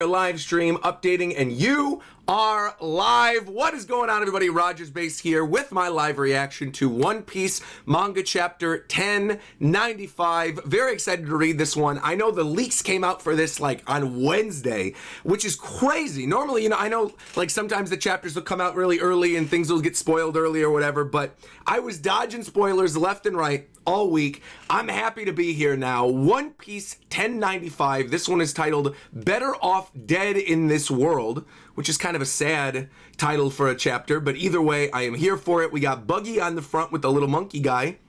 live stream, updating, and you are live. What is going on, everybody? RogersBase here with my live reaction to One Piece manga chapter 1095. Very excited to read this one. I know the leaks came out for this like on Wednesday, which is crazy. Normally, you know, I know like sometimes the chapters will come out really early and things will get spoiled early or whatever, but I was dodging spoilers left and right all week. I'm happy to be here now. One Piece 1095. This one is titled Better Off Dead in This World, which is kind of a sad title for a chapter, but either way, I am here for it. We got Buggy on the front with the little monkey guy.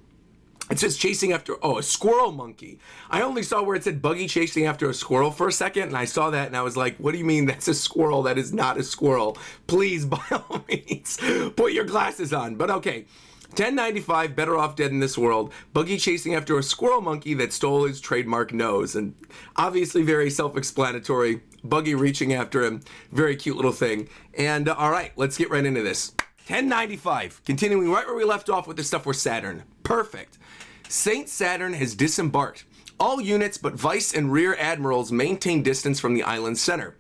It says chasing after, a squirrel monkey. I only saw where it said Buggy chasing after a squirrel for a second, and I saw that and I was like, what do you mean that's a squirrel? That is not a squirrel. Please, by all means, put your glasses on. But okay. 1095, Better Off Dead in This World. Buggy chasing after a squirrel monkey that stole his trademark nose. And obviously very self-explanatory. Buggy reaching after him. Very cute little thing. And all right, let's get right into this. 1095, continuing right where we left off with the stuff for Saturn. Perfect. Saint Saturn has disembarked. All units but Vice and Rear Admirals maintain distance from the island's center.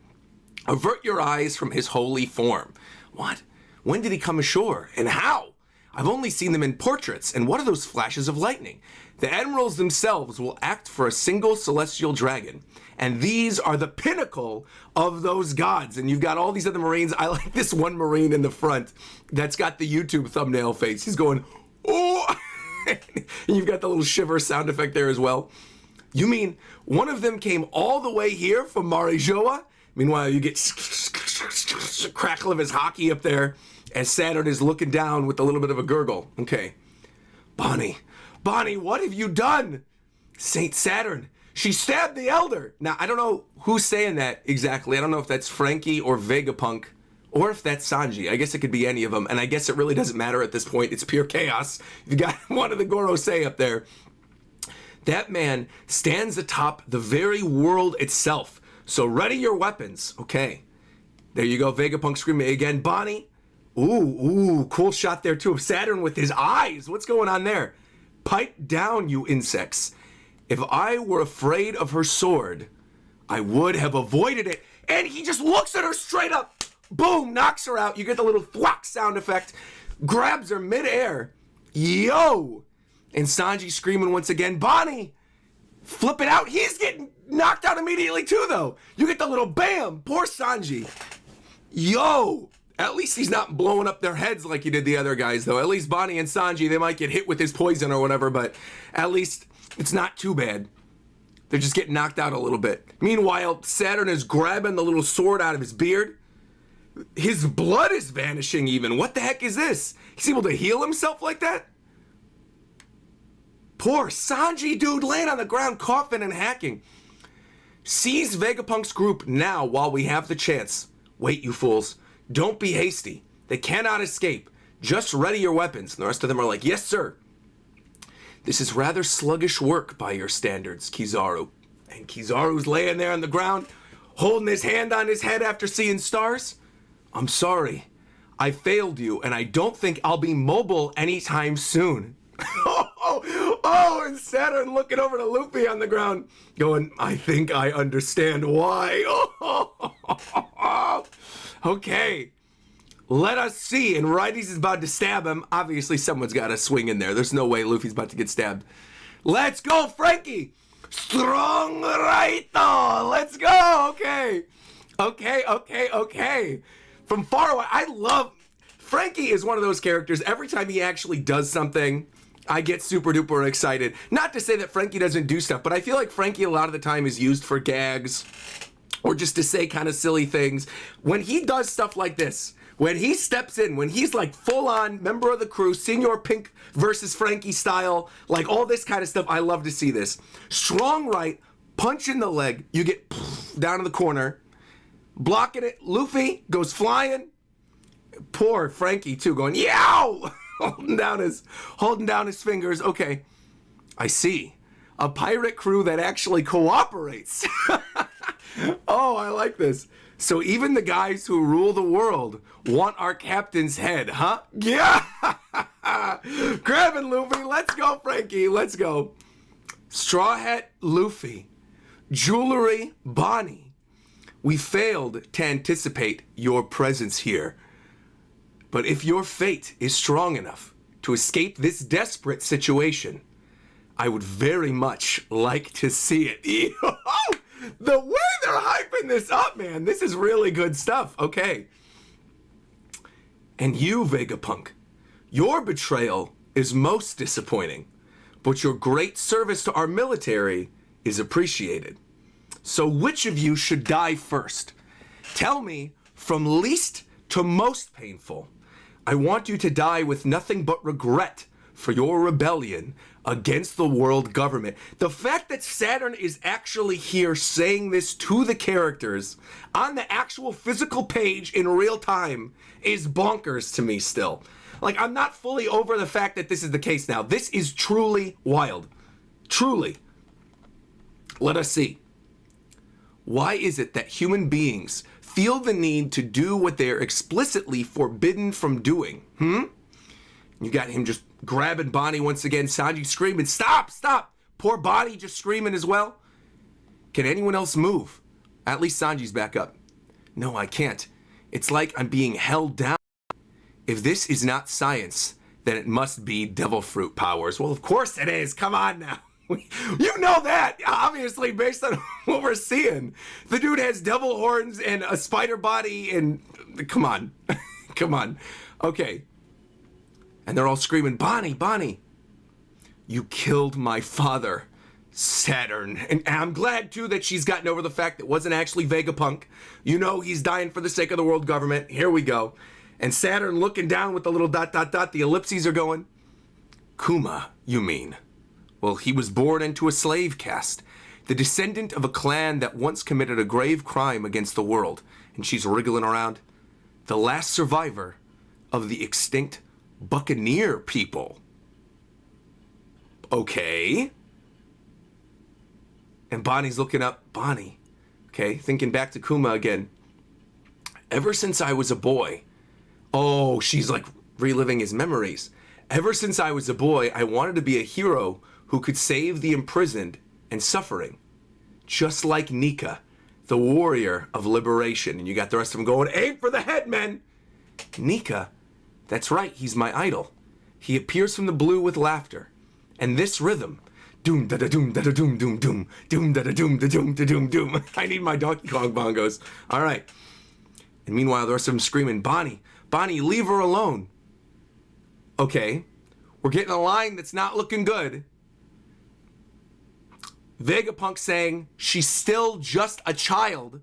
Avert your eyes from his holy form. What? When did he come ashore? And how? I've only seen them in portraits, and what are those flashes of lightning? The admirals themselves will act for a single celestial dragon, and these are the pinnacle of those gods. And you've got all these other Marines. I like this one Marine in the front that's got the YouTube thumbnail face. He's going, oh! And you've got the little shiver sound effect there as well. You mean one of them came all the way here from Marijoa? Meanwhile, you get crackle of his hockey up there as Saturn is looking down with a little bit of a gurgle. Okay. Bonnie, what have you done? Saint Saturn, she stabbed the Elder. Now, I don't know who's saying that exactly. I don't know if that's Frankie or Vegapunk, or if that's Sanji. I guess it could be any of them, and I guess it really doesn't matter at this point. It's pure chaos. You got one of the Gorosei up there. That man stands atop the very world itself. So ready your weapons. Okay. There you go. Vegapunk screaming again. Bonnie. Ooh, cool shot there too of Saturn with his eyes. What's going on there? Pipe down, you insects. If I were afraid of her sword, I would have avoided it. And he just looks at her straight up. Boom, knocks her out. You get the little thwack sound effect. Grabs her midair. Yo! And Sanji screaming once again, Bonnie! Flip it out. He's getting knocked out immediately too, though. You get the little bam. Poor Sanji. Yo! At least he's not blowing up their heads like he did the other guys, though. At least Bonnie and Sanji, they might get hit with his poison or whatever, but at least it's not too bad. They're just getting knocked out a little bit. Meanwhile, Saturn is grabbing the little sword out of his beard. His blood is vanishing even. What the heck is this? He's able to heal himself like that? Poor Sanji, dude, laying on the ground, coughing and hacking. Seize Vegapunk's group now while we have the chance. Wait, you fools. Don't be hasty. They cannot escape. Just ready your weapons. And the rest of them are like, yes, sir. This is rather sluggish work by your standards, Kizaru. And Kizaru's laying there on the ground, holding his hand on his head after seeing stars. I'm sorry. I failed you, and I don't think I'll be mobile anytime soon. And Saturn looking over to Luffy on the ground, going, I think I understand why. Okay, let us see. And right as he's about to stab him, obviously someone's got to swing in there. There's no way Luffy's about to get stabbed. Let's go, Frankie. Strong right. Let's go. Okay. From far away, I love... Frankie is one of those characters, every time he actually does something, I get super duper excited. Not to say that Frankie doesn't do stuff, but I feel like Frankie a lot of the time is used for gags or just to say kind of silly things. When he does stuff like this, when he steps in, when he's like full on member of the crew, Senior Pink versus Frankie style, like all this kind of stuff, I love to see this. Strong right, punch in the leg, you get down in the corner, blocking it, Luffy goes flying. Poor Frankie too, going, yow! holding down his fingers. Okay, I see. A pirate crew that actually cooperates. Oh, I like this. So even the guys who rule the world want our captain's head, huh? Yeah! Grabbing Luffy. Let's go, Frankie. Let's go. Straw Hat Luffy. Jewelry Bonnie. We failed to anticipate your presence here. But if your fate is strong enough to escape this desperate situation, I would very much like to see it. The way they're hyping this up, man. This is really good stuff. Okay. And you, Vegapunk, your betrayal is most disappointing, but your great service to our military is appreciated. So which of you should die first? Tell me from least to most painful. I want you to die with nothing but regret for your rebellion against the world government. The fact that Saturn is actually here saying this to the characters on the actual physical page in real time is bonkers to me still. Like, I'm not fully over the fact that this is the case now. This is truly wild. Truly. Let us see. Why is it that human beings feel the need to do what they are explicitly forbidden from doing? You got him just grabbing Bonnie once again. Sanji screaming, stop, stop. Poor Bonnie just screaming as well. Can anyone else move? At least Sanji's back up. No, I can't. It's like I'm being held down. If this is not science, then it must be devil fruit powers. Well, of course it is. Come on now. You know that, obviously, based on what we're seeing. The dude has devil horns and a spider body and... Come on. Come on. Okay. And they're all screaming, Bonnie, Bonnie, you killed my father, Saturn. And I'm glad, too, that she's gotten over the fact that it wasn't actually Vegapunk. You know he's dying for the sake of the world government. Here we go. And Saturn looking down with the little ... The ellipses are going. Kuma, you mean? Well, he was born into a slave caste, the descendant of a clan that once committed a grave crime against the world. And she's wriggling around. The last survivor of the extinct Buccaneer people. Okay. And Bonnie's looking up. Bonnie. Okay, thinking back to Kuma again. Ever since I was a boy. Oh, she's like reliving his memories. Ever since I was a boy, I wanted to be a hero who could save the imprisoned and suffering. Just like Nika, the warrior of liberation. And you got the rest of them going, aim for the head, men! Nika, that's right, he's my idol. He appears from the blue with laughter. And this rhythm, doom da da doom da da doom doom doom, doom da da doom da doom da doom doom. I need my Donkey Kong bongos. All right. And meanwhile, the rest of them screaming, Bonnie, Bonnie, leave her alone. Okay. We're getting a line that's not looking good. Vegapunk saying she's still just a child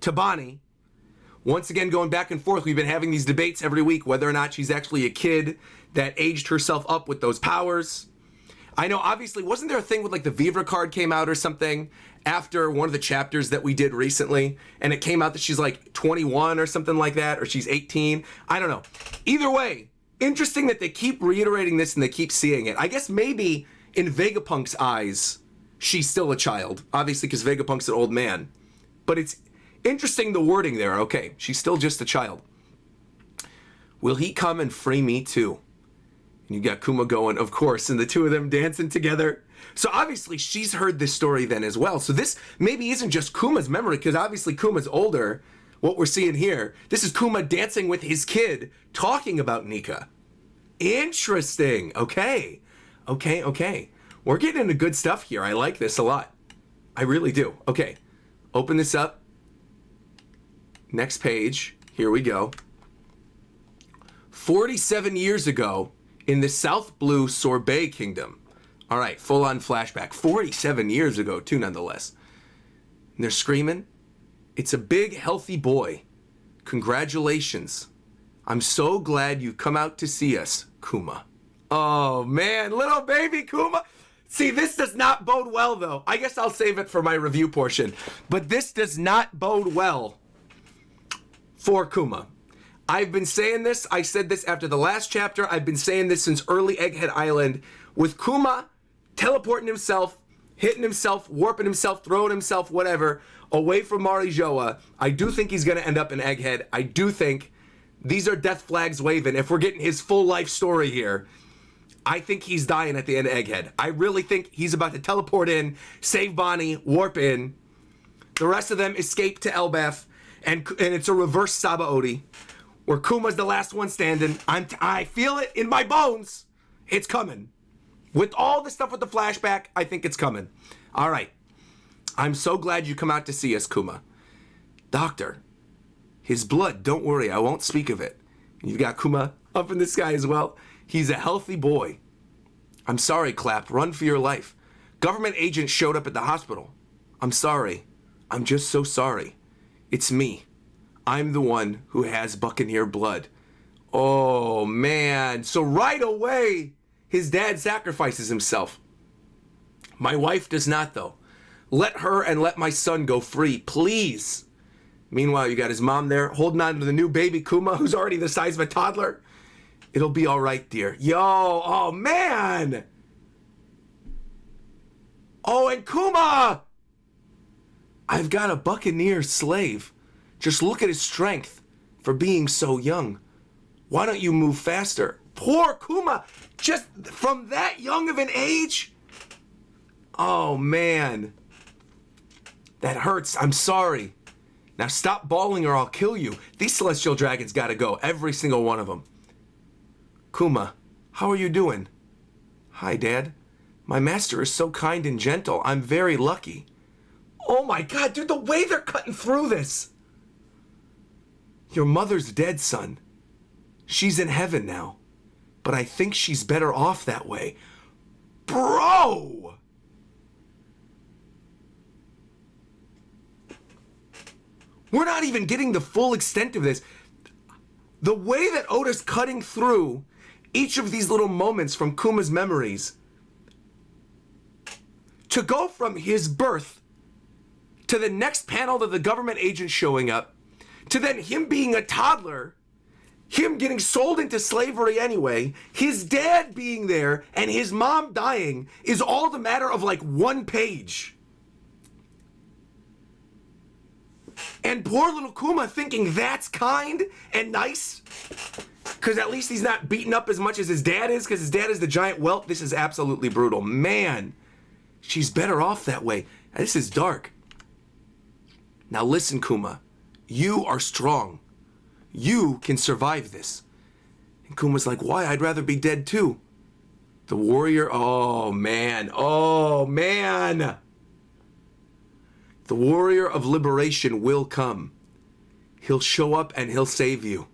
to Bonnie. Once again, going back and forth, we've been having these debates every week whether or not she's actually a kid that aged herself up with those powers. I know, obviously, wasn't there a thing with like the Vivre card came out or something after one of the chapters that we did recently, and it came out that she's like 21 or something like that, or she's 18? I don't know. Either way, interesting that they keep reiterating this and they keep seeing it. I guess maybe in Vegapunk's eyes, she's still a child, obviously, because Vegapunk's an old man. But it's interesting, the wording there. Okay, she's still just a child. Will he come and free me too? And you got Kuma going, of course, and the two of them dancing together. So obviously she's heard this story then as well. So this maybe isn't just Kuma's memory, because obviously Kuma's older. What we're seeing here, this is Kuma dancing with his kid, talking about Nika. Interesting. Okay. Okay, okay. We're getting into good stuff here. I like this a lot. I really do. Okay. Open this up. Next page. Here we go. 47 years ago in the South Blue Sorbet Kingdom. All right, full-on flashback. 47 years ago, too, nonetheless. And they're screaming, it's a big, healthy boy. Congratulations. I'm so glad you come out to see us, Kuma. Oh, man, little baby Kuma. See, this does not bode well, though. I guess I'll save it for my review portion. But this does not bode well for Kuma. I've been saying this. I said this after the last chapter. I've been saying this since early Egghead Island. With Kuma teleporting himself, hitting himself, warping himself, throwing himself, whatever, away from Marijoa, I do think he's going to end up in Egghead. I do think these are death flags waving. If we're getting his full life story here, I think he's dying at the end of Egghead. I really think he's about to teleport in, save Bonnie, warp in. The rest of them escape to Elbath, and it's a reverse Sabaody, where Kuma's the last one standing. I feel it in my bones. It's coming. With all the stuff with the flashback, I think it's coming. All right. I'm so glad you come out to see us, Kuma. Doctor, his blood, don't worry, I won't speak of it. You've got Kuma up in the sky as well. He's a healthy boy. I'm sorry, Clap. Run for your life. Government agents showed up at the hospital. I'm sorry. I'm just so sorry. It's me. I'm the one who has Buccaneer blood. Oh, man. So right away, his dad sacrifices himself. My wife does not, though. Let her and let my son go free, please. Meanwhile, you got his mom there holding on to the new baby Kuma, who's already the size of a toddler. It'll be all right, dear. Yo, oh, man. Oh, and Kuma! I've got a Buccaneer slave. Just look at his strength for being so young. Why don't you move faster? Poor Kuma, just from that young of an age? Oh, man. That hurts. I'm sorry. Now stop bawling or I'll kill you. These celestial dragons gotta go. Every single one of them. Kuma, how are you doing? Hi, Dad. My master is so kind and gentle. I'm very lucky. Oh my God, dude, the way they're cutting through this. Your mother's dead, son. She's in heaven now. But I think she's better off that way. Bro! We're not even getting the full extent of this. The way that Oda's cutting through each of these little moments from Kuma's memories to go from his birth to the next panel of the government agent showing up to then him being a toddler, him getting sold into slavery anyway, his dad being there, and his mom dying is all the matter of like one page. And poor little Kuma thinking that's kind and nice, because at least he's not beaten up as much as his dad is, because his dad is the giant whelp. This is absolutely brutal. Man, she's better off that way. This is dark. Now listen, Kuma. You are strong. You can survive this. And Kuma's like, why? I'd rather be dead too. The warrior, oh man, oh man. The warrior of liberation will come. He'll show up and he'll save you.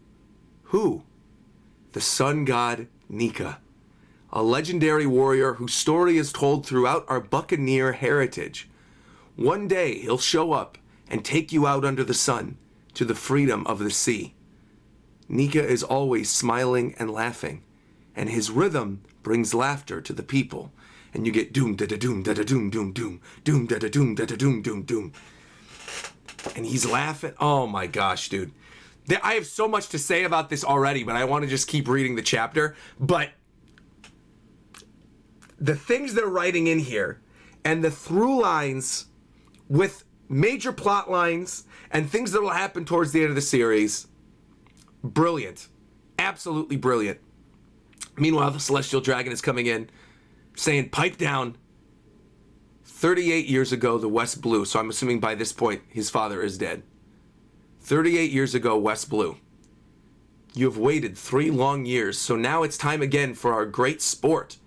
Who? The sun god Nika, a legendary warrior whose story is told throughout our Buccaneer heritage. One day he'll show up and take you out under the sun to the freedom of the sea. Nika is always smiling and laughing, and his rhythm brings laughter to the people. And you get doom da da doom da da doom doom doom doom da da doom da da doom doom doom. And he's laughing. Oh my gosh, dude. I have so much to say about this already, but I want to just keep reading the chapter. But the things they're writing in here and the through lines with major plot lines and things that will happen towards the end of the series, brilliant. Absolutely brilliant. Meanwhile, the Celestial Dragon is coming in, saying, pipe down. 38 years ago, the West Blue. So I'm assuming by this point, his father is dead. 38 years ago, West Blue. You have waited 3 long years, so now it's time again for our great sport.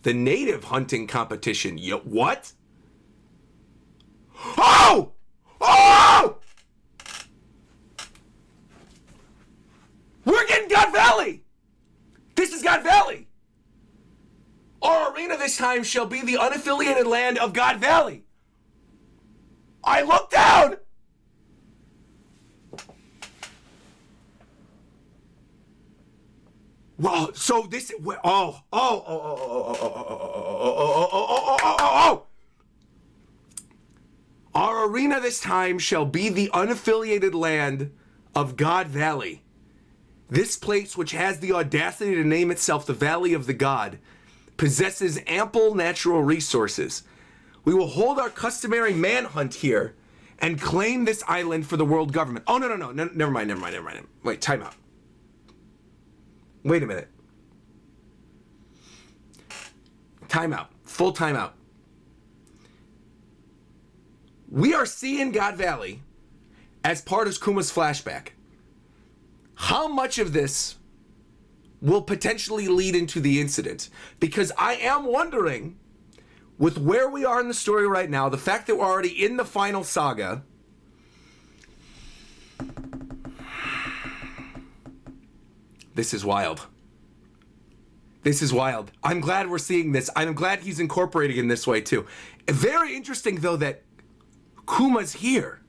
The native hunting competition. What? Oh! Oh! We're getting God Valley! This is God Valley! Our arena this time shall be the unaffiliated land of God Valley. I look down! Well, so this, Our arena this time shall be the unaffiliated land of God Valley. This place, which has the audacity to name itself the Valley of the God, possesses ample natural resources. We will hold our customary manhunt here and claim this island for the world government. Oh, no, never mind. Wait, time out. Wait a minute. Time out. Full time out. We are seeing God Valley as part of Kuma's flashback. How much of this will potentially lead into the incident? Because I am wondering, with where we are in the story right now, the fact that we're already in the final saga, this is wild. This is wild. I'm glad we're seeing this. I'm glad he's incorporating in this way too. Very interesting though that Kuma's here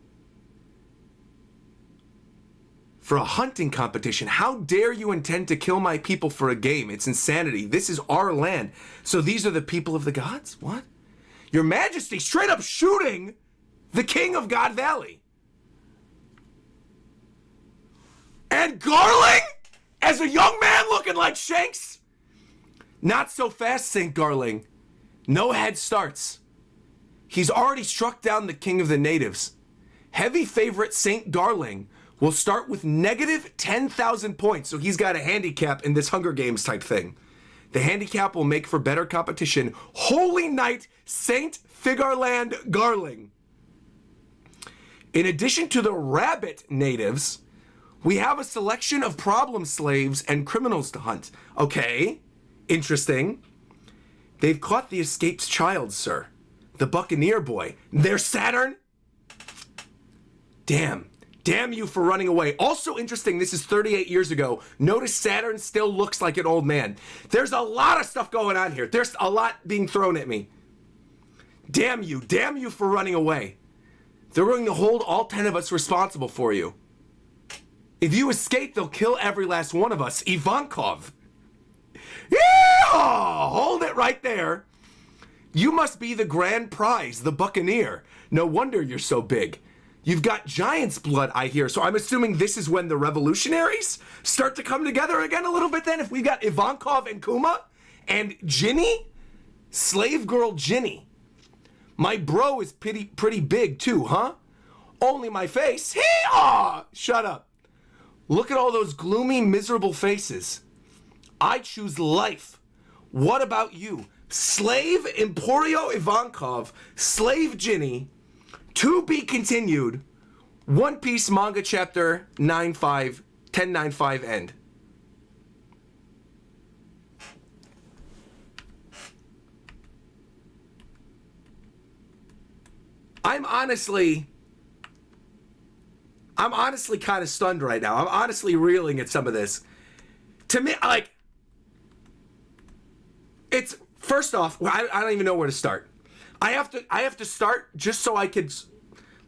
for a hunting competition. How dare you intend to kill my people for a game? It's insanity. This is our land. So these are the people of the gods? What? Your Majesty straight up shooting the king of God Valley. And Garling as a young man looking like Shanks? Not so fast, St. Garling. No head starts. He's already struck down the king of the natives. Heavy favorite St. Garling will start with negative 10,000 points, so he's got a handicap in this Hunger Games type thing. The handicap will make for better competition. Holy Knight St. Figarland Garling. In addition to the rabbit natives, we have a selection of problem slaves and criminals to hunt. Okay, interesting. They've caught the escaped child, sir. The Buccaneer boy. There's Saturn? Damn. Damn you for running away. Also interesting, this is 38 years ago. Notice Saturn still looks like an old man. There's a lot of stuff going on here. There's a lot being thrown at me. Damn you for running away. They're going to hold all 10 of us responsible for you. If you escape, they'll kill every last one of us. Ivankov. Yeehaw! Hold it right there. You must be the grand prize, the Buccaneer. No wonder you're so big. You've got giant's blood, I hear. So I'm assuming this is when the revolutionaries start to come together again a little bit then? If we've got Ivankov and Kuma and Ginny? Slave girl Ginny. My bro is pretty big too, huh? Only my face. Hee-haw! Shut up. Look at all those gloomy, miserable faces. I choose life. What about you? Slave Emporio Ivankov, Slave Ginny, to be continued. One Piece manga chapter 1095 end. I'm honestly kind of stunned right now. I'm honestly reeling at some of this. To me, like, it's, first off, I don't even know where to start. I have to start just so I could,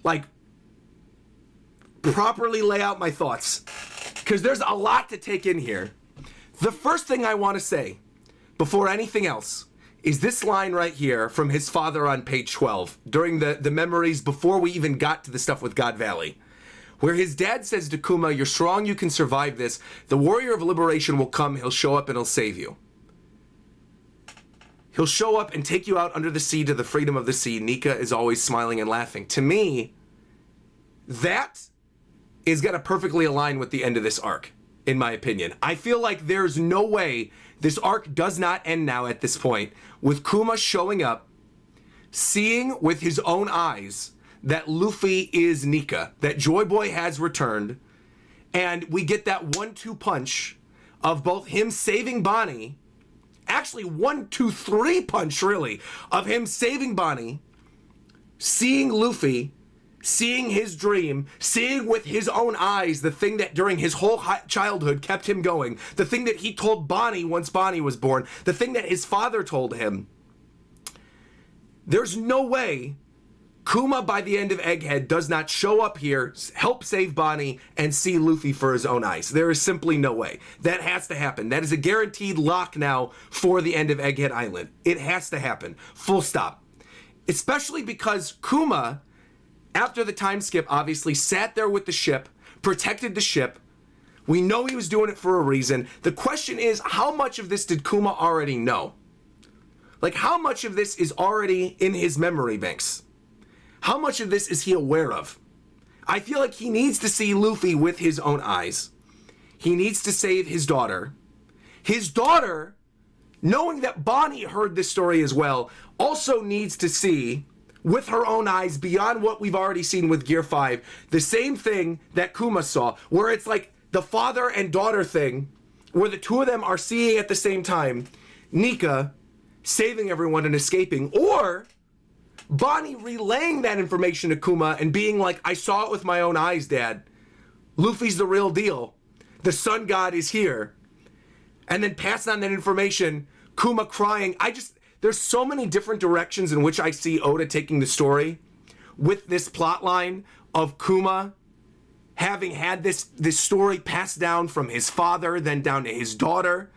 like, properly lay out my thoughts. Because there's a lot to take in here. The first thing I want to say, before anything else, is this line right here from his father on page 12, during the memories before we even got to the stuff with God Valley. Where his dad says to Kuma, you're strong, you can survive this. The warrior of liberation will come, he'll show up and he'll save you. He'll show up and take you out under the sea to the freedom of the sea. Nika is always smiling and laughing. To me, that is going to perfectly align with the end of this arc, in my opinion. I feel like there's no way this arc does not end now at this point with Kuma showing up, seeing with his own eyes that Luffy is Nika, that Joy Boy has returned, and we get that 1-2 punch of both him saving Bonnie, actually 1-2-3 punch really, of him saving Bonnie, seeing Luffy, seeing his dream, seeing with his own eyes the thing that during his whole childhood kept him going, the thing that he told Bonnie once Bonnie was born, the thing that his father told him. There's no way Kuma, by the end of Egghead, does not show up here, help save Bonnie, and see Luffy for his own eyes. There is simply no way. That has to happen. That is a guaranteed lock now for the end of Egghead Island. It has to happen. Full stop. Especially because Kuma, after the time skip, obviously sat there with the ship, protected the ship. We know he was doing it for a reason. The question is, how much of this did Kuma already know? Like, how much of this is already in his memory banks? How much of this is he aware of? I feel like he needs to see Luffy with his own eyes. He needs to save his daughter. His daughter, knowing that Bonnie heard this story as well, also needs to see with her own eyes beyond what we've already seen with Gear 5. The same thing that Kuma saw, where it's like the father and daughter thing, where the two of them are seeing at the same time Nika saving everyone and escaping, or Bonnie relaying that information to Kuma and being like, I saw it with my own eyes, Dad. Luffy's the real deal. The sun god is here. And then passing on that information, Kuma crying. There's so many different directions in which I see Oda taking the story with this plot line of Kuma having had this story passed down from his father, then down to his daughter.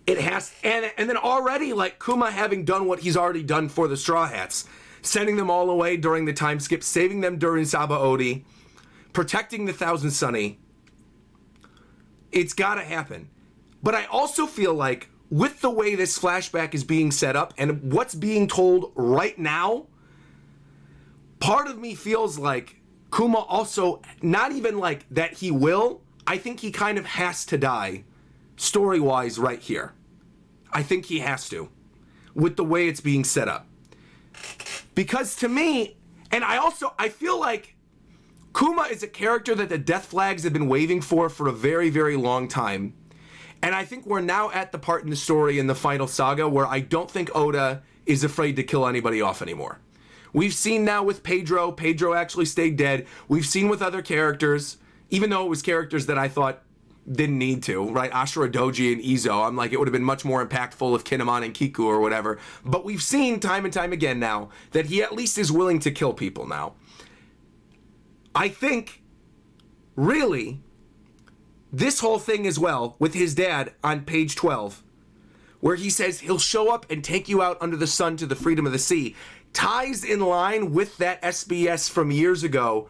It has, and then already like Kuma having done what he's already done for the Straw Hats, sending them all away during the time skip, saving them during Sabaody, protecting the Thousand Sunny. It's gotta happen. But I also feel like with the way this flashback is being set up and what's being told right now, part of me feels like Kuma also, not even like that he will, I think he kind of has to die story-wise right here. I think he has to, with the way it's being set up. Because to me, and I feel like Kuma is a character that the Death Flags have been waving for a very, very long time. And I think we're now at the part in the story in the final saga where I don't think Oda is afraid to kill anybody off anymore. We've seen now with Pedro actually stayed dead. We've seen with other characters, even though it was characters that I thought didn't need to, right? Ashura Doji and Izo. I'm like, it would have been much more impactful if Kinemon and Kiku or whatever. But we've seen time and time again now that he at least is willing to kill people now. I think, really, this whole thing as well, with his dad on page 12, where he says he'll show up and take you out under the sun to the freedom of the sea, ties in line with that SBS from years ago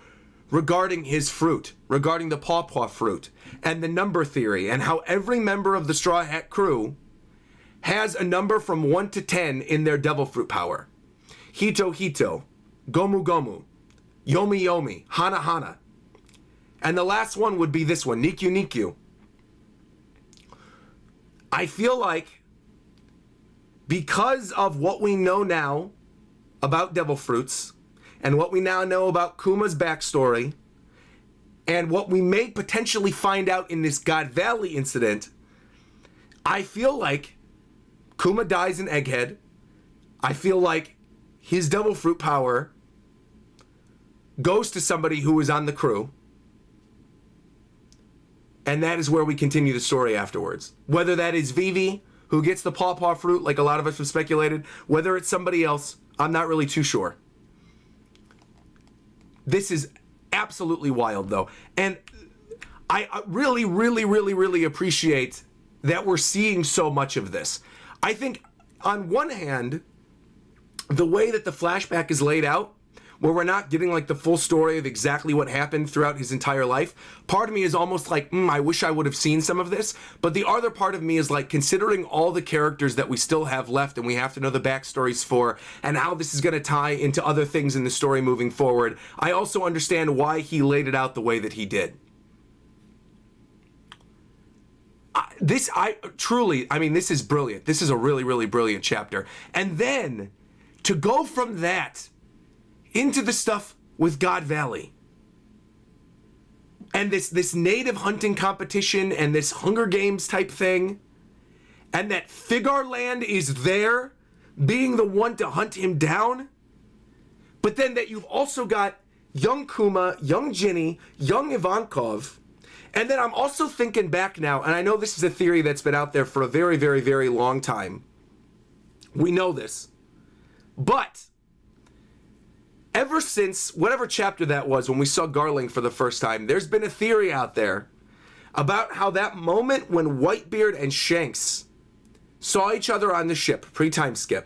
regarding his fruit, regarding the pawpaw fruit, and the number theory, and how every member of the Straw Hat crew has a number from 1 to 10 in their devil fruit power. Hito Hito, Gomu Gomu, Yomi Yomi, Hana Hana. And the last one would be this one, Nikyu Nikyu. I feel like because of what we know now about devil fruits, and what we now know about Kuma's backstory, and what we may potentially find out in this God Valley incident, I feel like Kuma dies in Egghead. I feel like his devil fruit power goes to somebody who is on the crew. And that is where we continue the story afterwards. Whether that is Vivi, who gets the pawpaw fruit like a lot of us have speculated, whether it's somebody else, I'm not really too sure. This is absolutely wild, though. And I really, really, really, really appreciate that we're seeing so much of this. I think, on one hand, the way that the flashback is laid out, where we're not getting like the full story of exactly what happened throughout his entire life, part of me is almost like, I wish I would have seen some of this. But the other part of me is like, considering all the characters that we still have left and we have to know the backstories for, and how this is going to tie into other things in the story moving forward, I also understand why he laid it out the way that he did. This is brilliant. This is a really, really brilliant chapter. And then to go from that into the stuff with God Valley and this native hunting competition and this Hunger Games type thing, and that Figar Land is there being the one to hunt him down, but then that you've also got young Kuma, young Ginny, young Ivankov. And then I'm also thinking back now, and I know this is a theory that's been out there for a very, very, very long time. We know this. But ever since whatever chapter that was when we saw Garling for the first time, there's been a theory out there about how that moment when Whitebeard and Shanks saw each other on the ship, pre-time skip,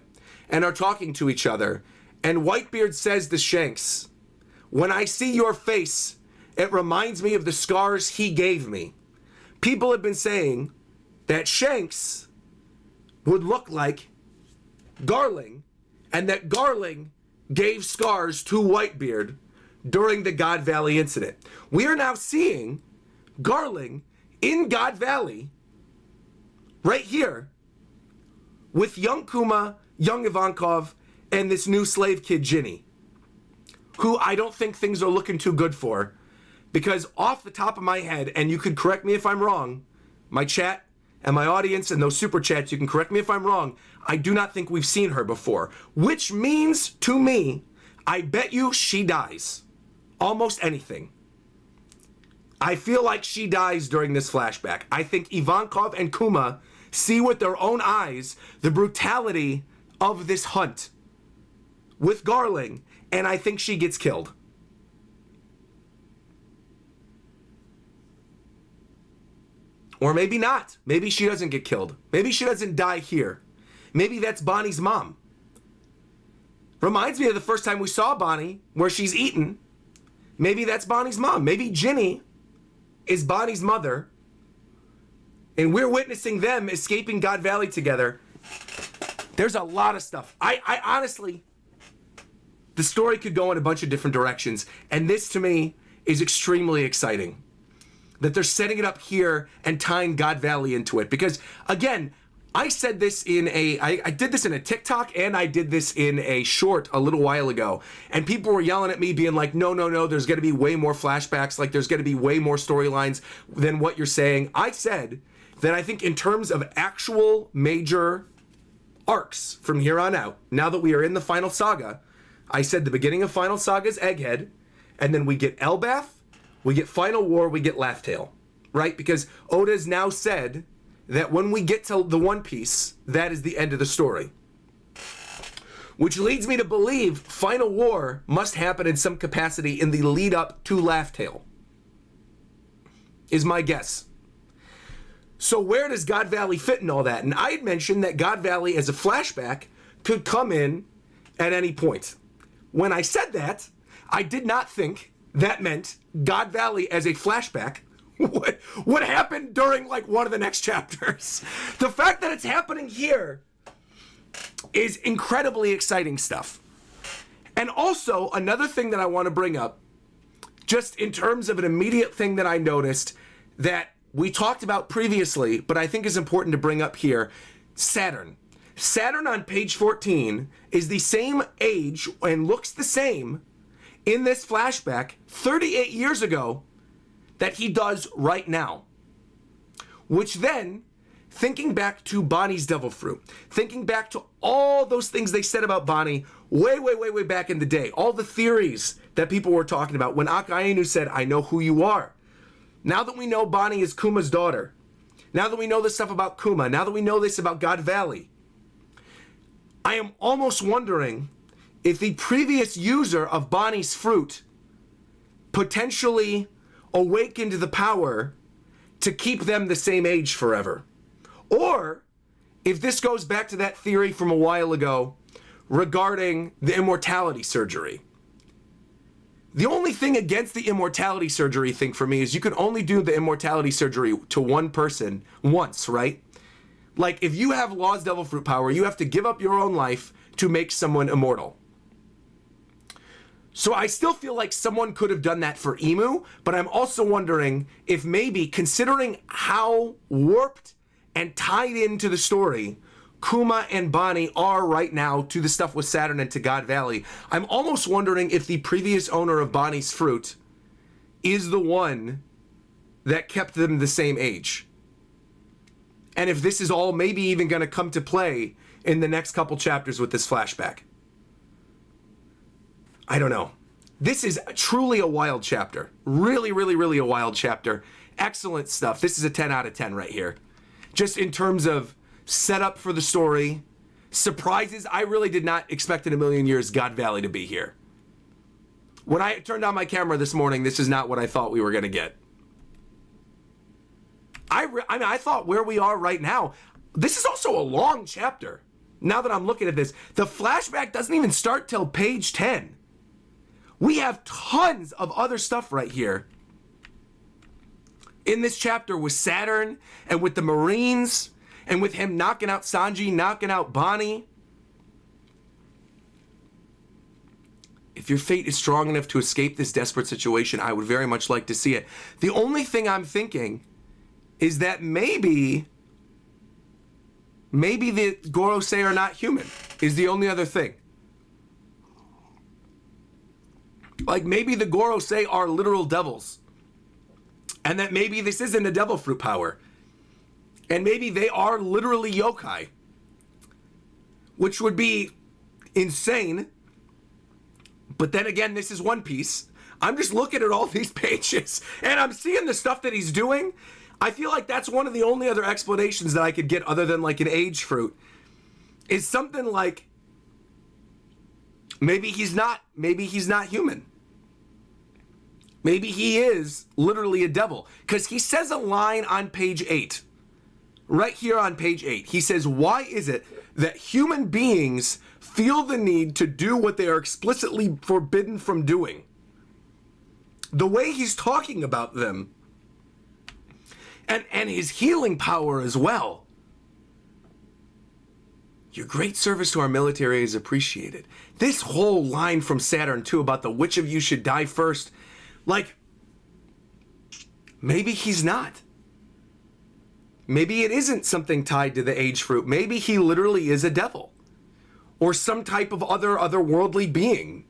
and are talking to each other, and Whitebeard says to Shanks, "When I see your face, it reminds me of the scars he gave me." People have been saying that Shanks would look like Garling, and that Garling gave scars to Whitebeard during the God Valley incident. We are now seeing Garling in God Valley right here with young Kuma, young Ivankov, and this new slave kid, Ginny, who I don't think things are looking too good for, because off the top of my head, and you could correct me if I'm wrong, my chat and my audience and those super chats, you can correct me if I'm wrong, I do not think we've seen her before, which means to me, I bet you she dies. Almost anything. I feel like she dies during this flashback. I think Ivankov and Kuma see with their own eyes the brutality of this hunt with Garling, and I think she gets killed. Or maybe not. Maybe she doesn't get killed. Maybe she doesn't die here. Maybe that's Bonnie's mom. Reminds me of the first time we saw Bonnie, where she's eaten. Maybe that's Bonnie's mom. Maybe Ginny is Bonnie's mother, and we're witnessing them escaping God Valley together. There's a lot of stuff. I honestly, the story could go in a bunch of different directions, and this to me is extremely exciting that they're setting it up here and tying God Valley into it. Because again, I said this in I did this in a TikTok, and I did this in a short a little while ago, and people were yelling at me being like, no, there's going to be way more flashbacks, like there's going to be way more storylines than what you're saying. I said that I think in terms of actual major arcs from here on out, now that we are in the final saga, I said the beginning of Final Saga is Egghead, and then we get Elbath, we get Final War, we get Laugh Tale, right? Because Oda's now said that when we get to the One Piece, that is the end of the story. Which leads me to believe Final War must happen in some capacity in the lead up to Laugh Tale, is my guess. So where does God Valley fit in all that? And I had mentioned that God Valley as a flashback could come in at any point. When I said that, I did not think that meant God Valley as a flashback what happened during like one of the next chapters. The fact that it's happening here is incredibly exciting stuff. And also another thing that I want to bring up, just in terms of an immediate thing that I noticed that we talked about previously, but I think is important to bring up here, Saturn. Saturn on page 14 is the same age and looks the same in this flashback 38 years ago that he does right now. Which then, thinking back to Bonnie's Devil Fruit, thinking back to all those things they said about Bonnie way back in the day, all the theories that people were talking about when Akainu said, I know who you are. Now that we know Bonnie is Kuma's daughter, now that we know this stuff about Kuma, now that we know this about God Valley, I am almost wondering if the previous user of Bonnie's fruit potentially awakened the power to keep them the same age forever. Or if this goes back to that theory from a while ago regarding the immortality surgery. The only thing against the immortality surgery thing for me is you can only do the immortality surgery to one person once, right? Like if you have Law's Devil Fruit power, you have to give up your own life to make someone immortal. So I still feel like someone could have done that for Emu, but I'm also wondering if maybe, considering how warped and tied into the story Kuma and Bonnie are right now to the stuff with Saturn and to God Valley, I'm almost wondering if the previous owner of Bonnie's fruit is the one that kept them the same age. And if this is all maybe even going to come to play in the next couple chapters with this flashback. I don't know. This is truly a wild chapter. Really a wild chapter. Excellent stuff. This is a 10 out of 10 right here. Just in terms of setup for the story, surprises. I really did not expect in a million years God Valley to be here. When I turned on my camera this morning, this is not what I thought we were going to get. I thought where we are right now, this is also a long chapter. Now that I'm looking at this, the flashback doesn't even start till page 10. We have tons of other stuff right here in this chapter with Saturn and with the Marines and with him knocking out Sanji, knocking out Bonnie. If your fate is strong enough to escape this desperate situation, I would very much like to see it. The only thing I'm thinking is that maybe the Gorosei are not human, is the only other thing. Like maybe the Gorosei are literal devils. And that maybe this isn't a devil fruit power. And maybe they are literally yokai. Which would be insane. But then again, this is One Piece. I'm just looking at all these pages and I'm seeing the stuff that he's doing. I feel like that's one of the only other explanations that I could get other than like an age fruit. Is something like maybe he's not human. Maybe he is literally a devil. Because he says a line on page 8. Right here on page 8. He says, why is it that human beings feel the need to do what they are explicitly forbidden from doing? The way he's talking about them. And his healing power as well. Your great service to our military is appreciated. This whole line from Saturn, too, about the which of you should die first. Like, maybe he's not. Maybe it isn't something tied to the age fruit. Maybe he literally is a devil. Or some type of otherworldly being.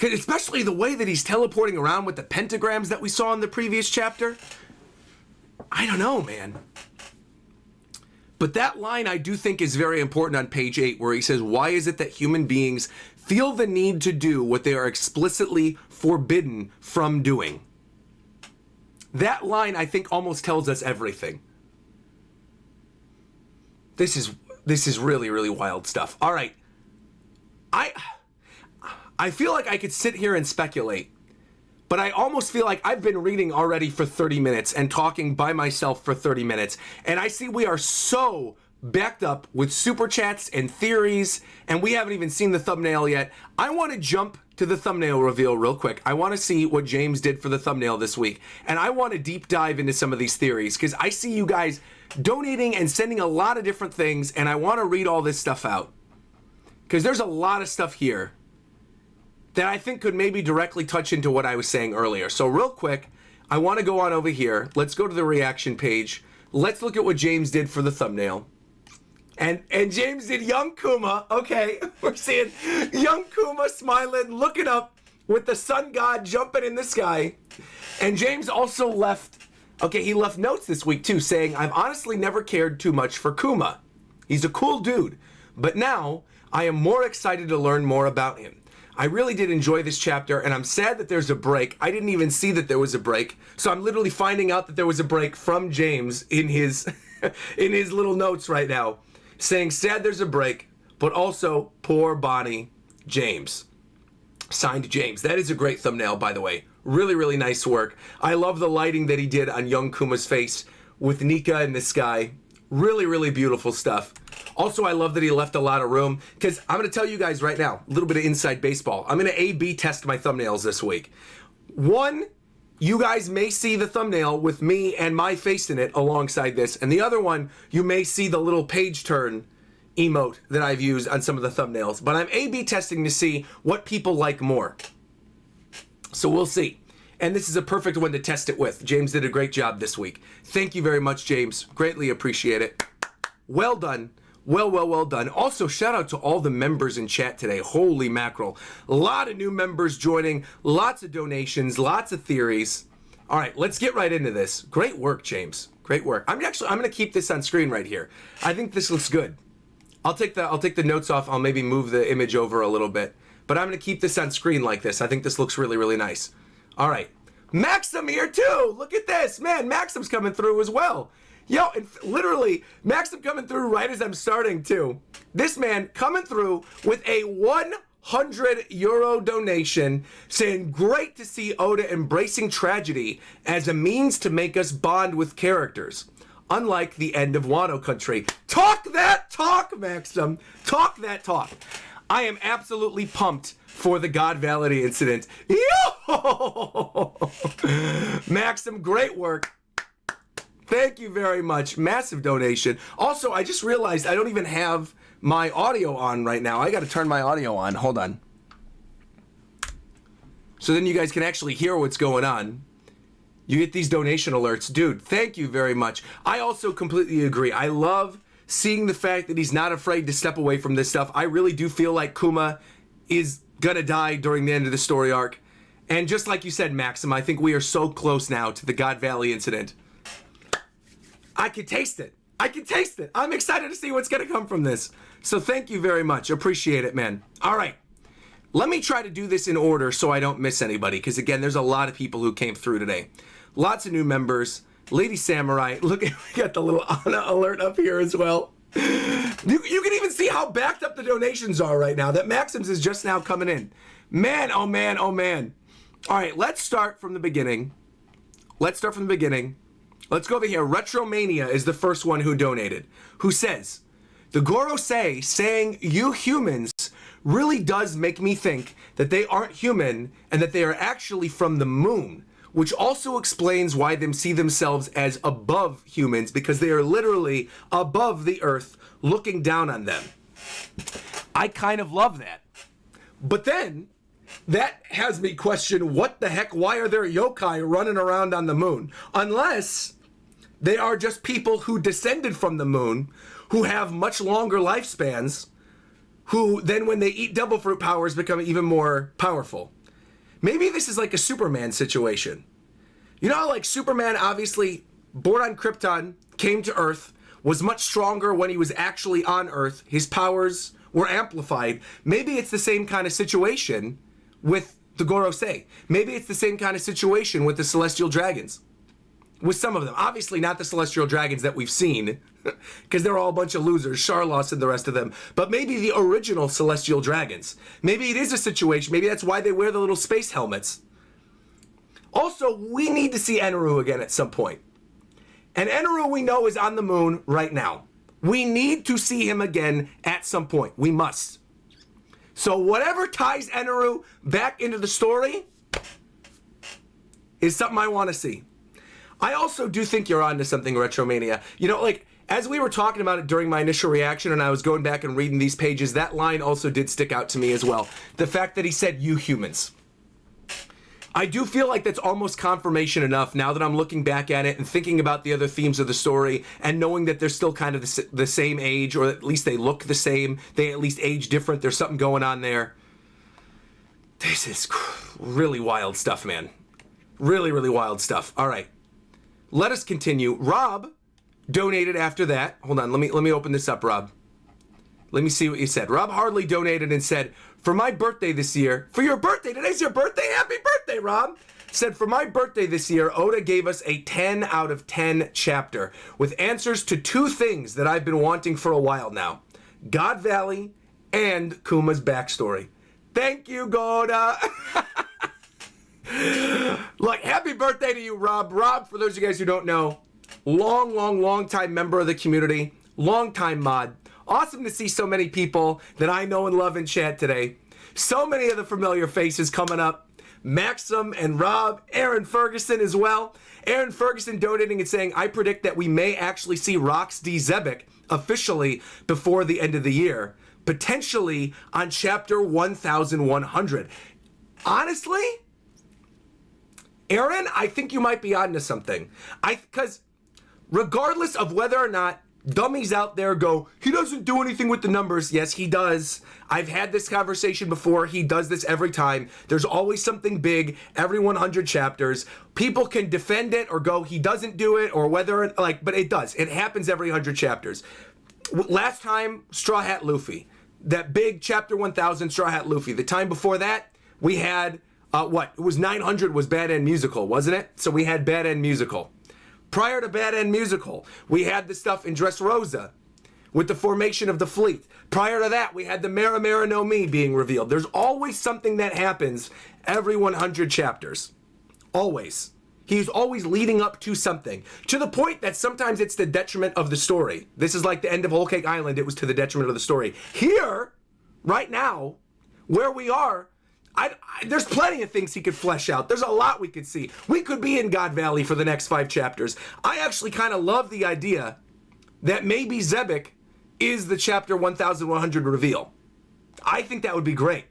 Especially the way that he's teleporting around with the pentagrams that we saw in the previous chapter. I don't know, man. But that line I do think is very important on page 8, where he says, why is it that human beings feel the need to do what they are explicitly forbidden from doing? That line, I think, almost tells us everything. This is really, really wild stuff. All right. I feel like I could sit here and speculate, but I almost feel like I've been reading already for 30 minutes and talking by myself for 30 minutes, and I see we are so backed up with super chats and theories, and we haven't even seen the thumbnail yet. I want to jump to the thumbnail reveal real quick. I want to see what James did for the thumbnail this week, and I want to deep dive into some of these theories, because I see you guys donating and sending a lot of different things, and I want to read all this stuff out, because there's a lot of stuff here that I think could maybe directly touch into what I was saying earlier. So real quick, I want to go on over here. Let's go to the reaction page. Let's look at what James did for the thumbnail. And James did young Kuma. Okay, we're seeing young Kuma smiling, looking up with the sun god jumping in the sky. And James also left, he left notes this week too, saying, I've honestly never cared too much for Kuma. He's a cool dude, but now I am more excited to learn more about him. I really did enjoy this chapter, and I'm sad that there's a break. I didn't even see that there was a break, so I'm literally finding out that there was a break from James in his in his little notes right now, saying sad there's a break, but also poor Bonnie, James. Signed James. That is a great thumbnail, by the way. Really, really nice work. I love the lighting that he did on young Kuma's face with Nika in the sky. Really, really beautiful stuff. Also, I love that he left a lot of room, because I'm going to tell you guys right now, a little bit of inside baseball. I'm going to A/B test my thumbnails this week. One, you guys may see the thumbnail with me and my face in it alongside this. And the other one, you may see the little page turn emote that I've used on some of the thumbnails. But I'm A/B testing to see what people like more. So we'll see. And this is a perfect one to test it with. James did a great job this week. Thank you very much, James. Greatly appreciate it. Well done. Well done. Also, shout out to all the members in chat today. Holy mackerel. A lot of new members joining, lots of donations, lots of theories. All right, let's get right into this. Great work, James. Great work. I'm going to keep this on screen right here. I think this looks good. I'll take the notes off. I'll maybe move the image over a little bit. But I'm going to keep this on screen like this. I think this looks really, really nice. All right. Maxim here too. Look at this. Man, Maxim's coming through as well. Yo, and literally, Maxim coming through right as I'm starting too. This man coming through with a €100 donation, saying, great to see Oda embracing tragedy as a means to make us bond with characters. Unlike the end of Wano Country. Talk that talk, Maxim. Talk that talk. I am absolutely pumped for the God Validity incident. Yo! Maxim, great work. Thank you very much. Massive donation. Also, I just realized I don't even have my audio on right now. I got to turn my audio on. Hold on. So then you guys can actually hear what's going on. You get these donation alerts. Dude, thank you very much. I also completely agree. I love seeing the fact that he's not afraid to step away from this stuff. I really do feel like Kuma is gonna die during the end of the story arc. And just like you said, Maxim, I think we are so close now to the God Valley incident. I can taste it. I can taste it. I'm excited to see what's gonna come from this. So thank you very much. Appreciate it, man. All right. Let me try to do this in order so I don't miss anybody, because again, there's a lot of people who came through today. Lots of new members. Lady Samurai, look, we got the little Anna alert up here as well. You can even see how backed up the donations are right now. That Maxim's is just now coming in. Man, oh man, oh man. All right, let's start from the beginning. Let's go over here. Retromania is the first one who donated, who says, the Gorosei saying you humans really does make me think that they aren't human and that they are actually from the moon, which also explains why they see themselves as above humans, because they are literally above the earth looking down on them. I kind of love that. But then that has me question, what the heck, why are there yokai running around on the moon? Unless they are just people who descended from the moon, who have much longer lifespans, who then when they eat devil fruit powers become even more powerful. Maybe this is like a Superman situation. You know how like Superman, obviously born on Krypton, came to Earth, was much stronger when he was actually on Earth. His powers were amplified. Maybe it's the same kind of situation with the Gorosei. Maybe it's the same kind of situation with the Celestial Dragons. With some of them. Obviously not the Celestial Dragons that we've seen, because they're all a bunch of losers, Charlos and the rest of them. But maybe the original Celestial Dragons. Maybe it is a situation. Maybe that's why they wear the little space helmets. Also, we need to see Eneru again at some point. And Eneru, we know, is on the moon right now. We need to see him again at some point. We must. So whatever ties Eneru back into the story is something I want to see. I also do think you're onto something, Retromania. You know, like, as we were talking about it during my initial reaction and I was going back and reading these pages, that line also did stick out to me as well. The fact that he said, you humans. I do feel like that's almost confirmation enough now that I'm looking back at it and thinking about the other themes of the story and knowing that they're still kind of the same age, or at least they look the same. They at least age different. There's something going on there. This is really wild stuff, man. Really, really wild stuff. All right. Let us continue. Rob donated after that. Hold on, let me open this up, Rob. Let me see what you said. Rob Hardley donated and said, for my birthday this year, for your birthday, today's your birthday? Happy birthday, Rob. Said, for my birthday this year, Oda gave us a 10 out of 10 chapter with answers to two things that I've been wanting for a while now. God Valley and Kuma's backstory. Thank you, Goda. Look, happy birthday to you, Rob. Rob, for those of you guys who don't know, long time member of the community, long time mod. Awesome to see so many people that I know and love in chat today. So many of the familiar faces coming up. Maxim and Rob, Aaron Ferguson as well. Aaron Ferguson donating and saying, I predict that we may actually see Rox D. Zebek officially before the end of the year, potentially on chapter 1100. Honestly, Aaron, I think you might be onto something. Because regardless of whether or not dummies out there go, he doesn't do anything with the numbers. Yes, he does. I've had this conversation before. He does this every time. There's always something big every 100 chapters. People can defend it or go, he doesn't do it, or whether, like, but it does. It happens every 100 chapters. Last time, Straw Hat Luffy. That big chapter 1000 Straw Hat Luffy. The time before that, we had, it was 900 was Bad End Musical, wasn't it? So we had Bad End Musical. Prior to Bad End Musical, we had the stuff in Dressrosa with the formation of the fleet. Prior to that, we had the Mera Mera no Mi being revealed. There's always something that happens every 100 chapters. Always. He's always leading up to something. To the point that sometimes it's the detriment of the story. This is like the end of Whole Cake Island. It was to the detriment of the story. Here, right now, where we are, there's plenty of things he could flesh out. There's a lot we could see. We could be in God Valley for the next 5 chapters. I actually kind of love the idea that maybe Zebek is the chapter 1100 reveal. I think that would be great.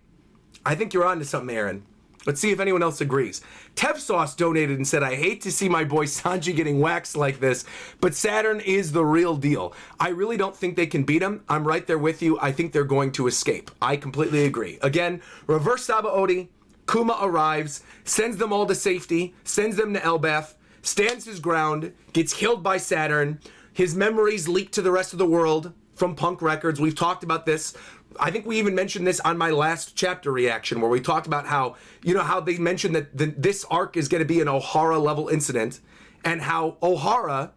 I think you're on to something, Aaron. Let's see if anyone else agrees. Tevsauce donated and said, I hate to see my boy Sanji getting waxed like this, but Saturn is the real deal. I really don't think they can beat him. I'm right there with you. I think they're going to escape. I completely agree. Again, reverse Sabaody. Kuma arrives, sends them all to safety, sends them to Elbaf, stands his ground, gets killed by Saturn. His memories leak to the rest of the world from Punk Records. We've talked about this. I think we even mentioned this on my last chapter reaction where we talked about how, how they mentioned that this arc is going to be an O'Hara level incident and how O'Hara,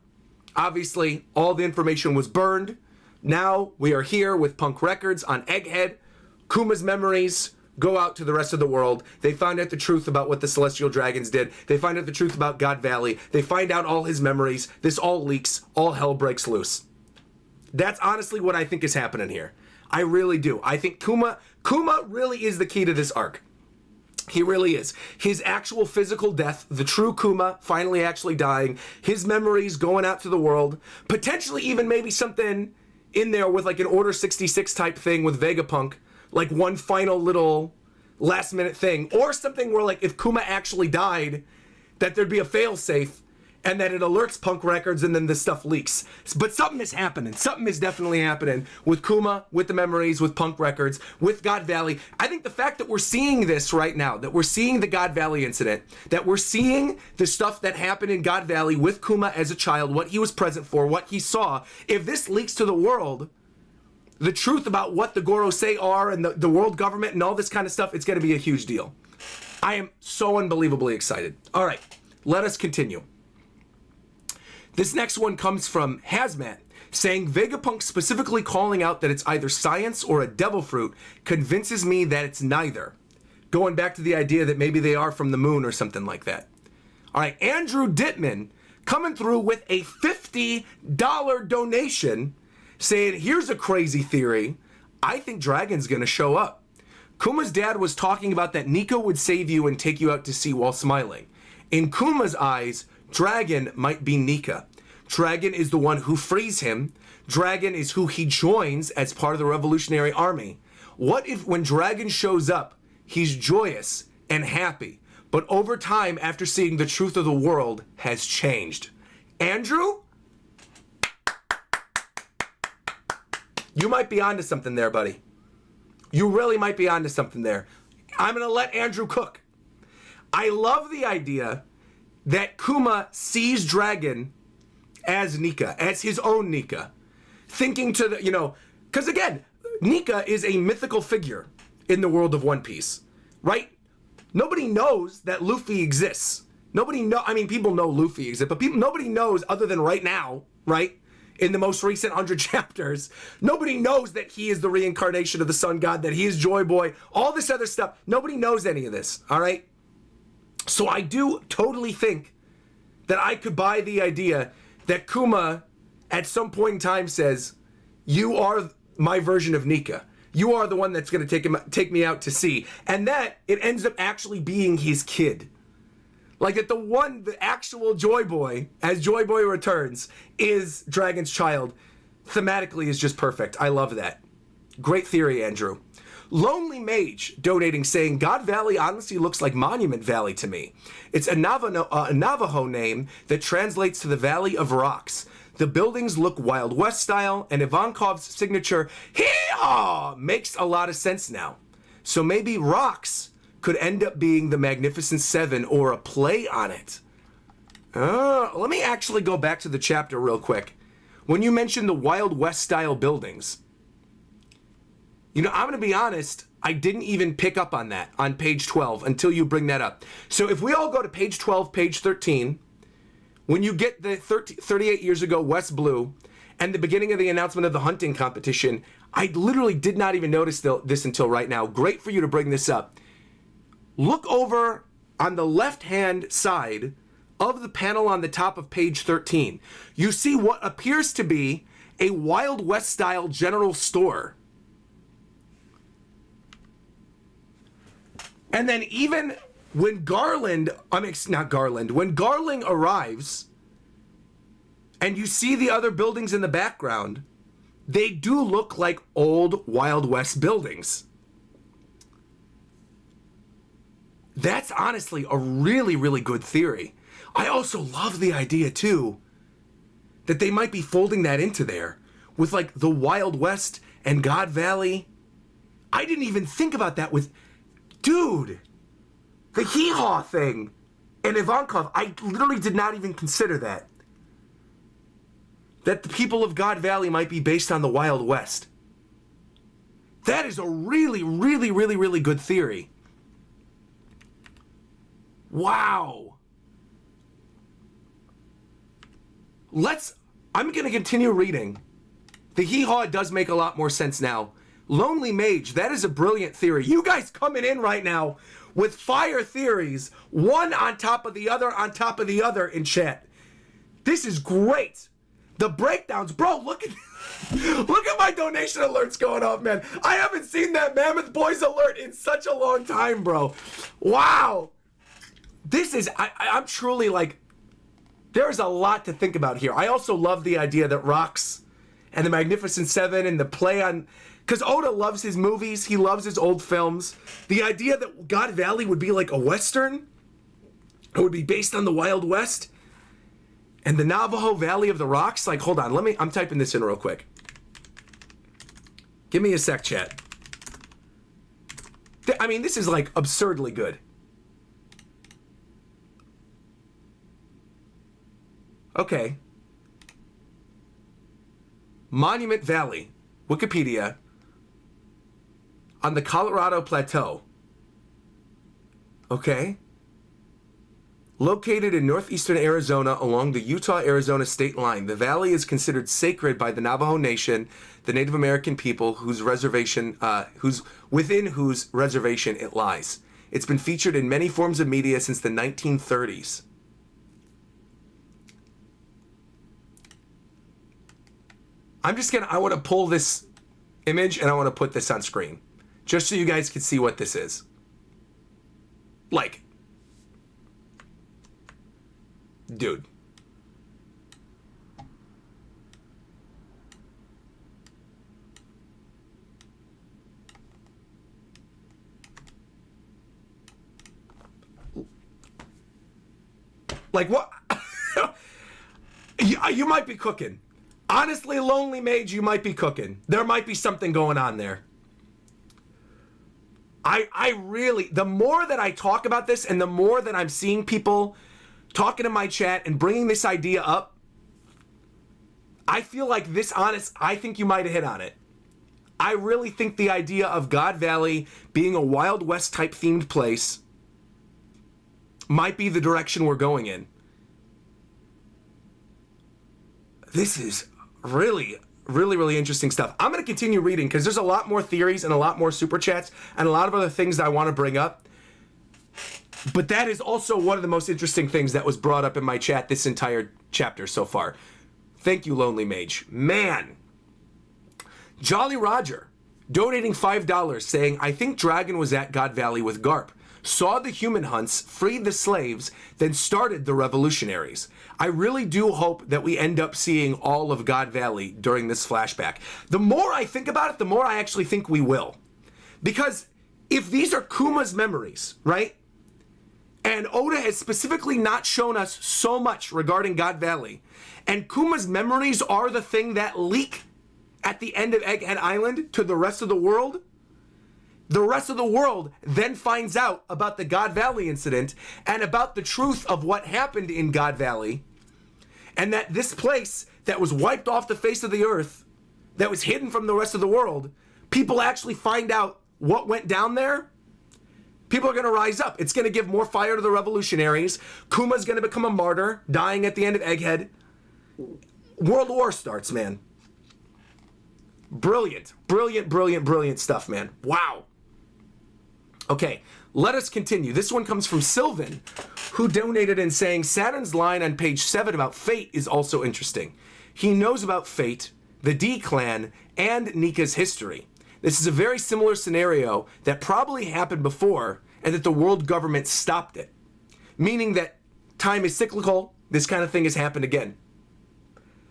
obviously, all the information was burned. Now we are here with Punk Records on Egghead. Kuma's memories go out to the rest of the world. They find out the truth about what the Celestial Dragons did. They find out the truth about God Valley. They find out all his memories. This all leaks. All hell breaks loose. That's honestly what I think is happening here. I really do. I think Kuma really is the key to this arc. He really is. His actual physical death, the true Kuma finally actually dying, his memories going out to the world, potentially even maybe something in there with like an Order 66 type thing with Vegapunk, like one final little last minute thing, or something where like if Kuma actually died, that there'd be a failsafe and that it alerts Punk Records and then this stuff leaks. But something is happening. Something is definitely happening with Kuma, with the memories, with Punk Records, with God Valley. I think the fact that we're seeing this right now, that we're seeing the God Valley incident, that we're seeing the stuff that happened in God Valley with Kuma as a child, what he was present for, what he saw, if this leaks to the world, the truth about what the Gorosei are and the world government and all this kind of stuff, it's going to be a huge deal. I am so unbelievably excited. All right, let us continue. This next one comes from Hazmat, saying Vegapunk specifically calling out that it's either science or a devil fruit convinces me that it's neither. Going back to the idea that maybe they are from the moon or something like that. All right, Andrew Dittman coming through with a $50 donation saying, here's a crazy theory. I think Dragon's going to show up. Kuma's dad was talking about that Nico would save you and take you out to sea while smiling. In Kuma's eyes, Dragon might be Nika. Dragon is the one who frees him. Dragon is who he joins as part of the Revolutionary Army. What if when Dragon shows up, he's joyous and happy, but over time, after seeing the truth of the world, has changed? Andrew? You might be onto something there, buddy. You really might be onto something there. I'm going to let Andrew cook. I love the idea that Kuma sees Dragon as Nika, as his own Nika. Thinking to the, because again, Nika is a mythical figure in the world of One Piece, right? Nobody knows that Luffy exists. People know Luffy exists, but nobody knows other than right now, right? In the most recent 100 chapters, nobody knows that he is the reincarnation of the Sun God, that he is Joy Boy, all this other stuff. Nobody knows any of this, all right? So I do totally think that I could buy the idea that Kuma at some point in time says, you are my version of Nika. You are the one that's going to take me out to sea. And that it ends up actually being his kid. Like that the actual Joy Boy, as Joy Boy returns, is Dragon's child. Thematically is just perfect. I love that. Great theory, Andrew. Lonely Mage donating saying, God Valley honestly looks like Monument Valley to me. It's a Navajo name that translates to the Valley of Rocks. The buildings look Wild West style, and Ivankov's signature, hee-haw, makes a lot of sense now. So maybe Rocks could end up being the Magnificent Seven or a play on it. Let me actually go back to the chapter real quick. When you mentioned the Wild West style buildings, I'm going to be honest, I didn't even pick up on that on page 12 until you bring that up. So if we all go to page 12, page 13, when you get the 38 years ago West Blue and the beginning of the announcement of the hunting competition, I literally did not even notice this until right now. Great for you to bring this up. Look over on the left-hand side of the panel on the top of page 13. You see what appears to be a Wild West style general store. And then even when when Garling arrives and you see the other buildings in the background, they do look like old Wild West buildings. That's honestly a really, really good theory. I also love the idea, too, that they might be folding that into there with, like, the Wild West and God Valley. I didn't even think about that with... Dude! The Hee-Haw thing and Ivankov, I literally did not even consider that. That the people of God Valley might be based on the Wild West. That is a really, really, really, really good theory. Wow. I'm going to continue reading. The Hee-Haw does make a lot more sense now. Lonely Mage, that is a brilliant theory. You guys coming in right now with fire theories, one on top of the other on top of the other in chat. This is great. The breakdowns, bro, look at my donation alerts going off, man. I haven't seen that Mammoth Boys alert in such a long time, bro. Wow. This is, I'm truly like, there's a lot to think about here. I also love the idea that Rox and the Magnificent Seven and the play on, because Oda loves his movies, he loves his old films. The idea that God Valley would be like a Western, it would be based on the Wild West, and the Navajo Valley of the Rocks. Like, hold on, I'm typing this in real quick. Give me a sec, chat. I mean, this is like absurdly good. Okay. Monument Valley, Wikipedia, on the Colorado Plateau. Okay. Located in northeastern Arizona along the Utah-Arizona state line, the valley is considered sacred by the Navajo Nation, the Native American people whose reservation it lies. It's been featured in many forms of media since the 1930s. I want to pull this image and I want to put this on screen. Just so you guys can see what this is. Like, dude. Like, what? You might be cooking. Honestly, Lonely Mage, you might be cooking. There might be something going on there. I really, the more that I talk about this and the more that I'm seeing people talking in my chat and bringing this idea up, I feel like I think you might have hit on it. I really think the idea of God Valley being a Wild West type themed place might be the direction we're going in. This is really, really, really interesting stuff. I'm going to continue reading because there's a lot more theories and a lot more super chats and a lot of other things that I want to bring up. But that is also one of the most interesting things that was brought up in my chat this entire chapter so far. Thank you, Lonely Mage. Man. Jolly Roger donating $5 saying, I think Dragon was at God Valley with Garp, saw the human hunts, freed the slaves, then started the revolutionaries. I really do hope that we end up seeing all of God Valley during this flashback. The more I think about it, the more I actually think we will. Because if these are Kuma's memories, right? And Oda has specifically not shown us so much regarding God Valley, and Kuma's memories are the thing that leak at the end of Egghead Island to the rest of the world, the rest of the world then finds out about the God Valley incident and about the truth of what happened in God Valley, and that this place that was wiped off the face of the earth, that was hidden from the rest of the world, people actually find out what went down there. People are going to rise up. It's going to give more fire to the revolutionaries. Kuma's going to become a martyr, dying at the end of Egghead. World War starts, man. Brilliant, brilliant, brilliant, brilliant stuff, man. Wow. Okay, let us continue. This one comes from Sylvan, who donated in saying, Saturn's line on page 7 about fate is also interesting. He knows about fate, the D-Clan, and Nika's history. This is a very similar scenario that probably happened before and that the world government stopped it. Meaning that time is cyclical, this kind of thing has happened again.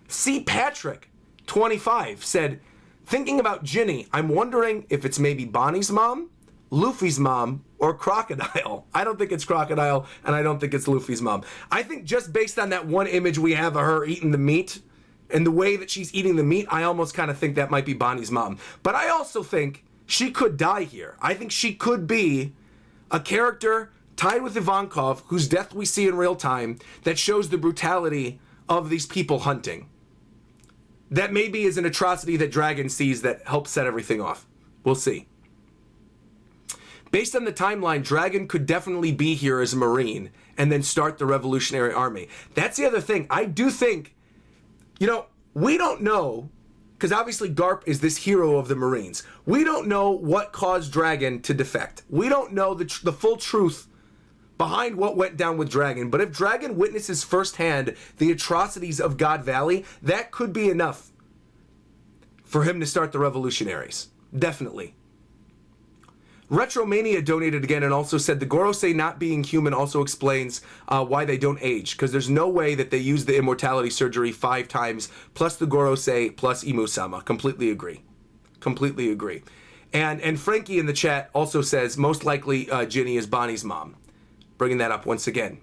C. Patrick, 25, said, thinking about Ginny, I'm wondering if it's maybe Bonnie's mom, Luffy's mom, or Crocodile. I don't think it's Crocodile, and I don't think it's Luffy's mom. I think just based on that one image we have of her eating the meat, and the way that she's eating the meat, I almost kind of think that might be Bonnie's mom. But I also think she could die here. I think she could be a character tied with Ivankov, whose death we see in real time, that shows the brutality of these people hunting. That maybe is an atrocity that Dragon sees that helps set everything off. We'll see. Based on the timeline, Dragon could definitely be here as a Marine and then start the Revolutionary Army. That's the other thing. I do think, you know, we don't know, because obviously Garp is this hero of the Marines. We don't know what caused Dragon to defect. We don't know the full truth behind what went down with Dragon. But if Dragon witnesses firsthand the atrocities of God Valley, that could be enough for him to start the revolutionaries. Definitely. Retromania donated again and also said the Gorosei not being human also explains why they don't age, because there's no way that they use the immortality surgery 5 times plus the Gorosei plus Imusama. Completely agree. Completely agree. And Frankie in the chat also says most likely Ginny is Bonnie's mom. Bringing that up once again.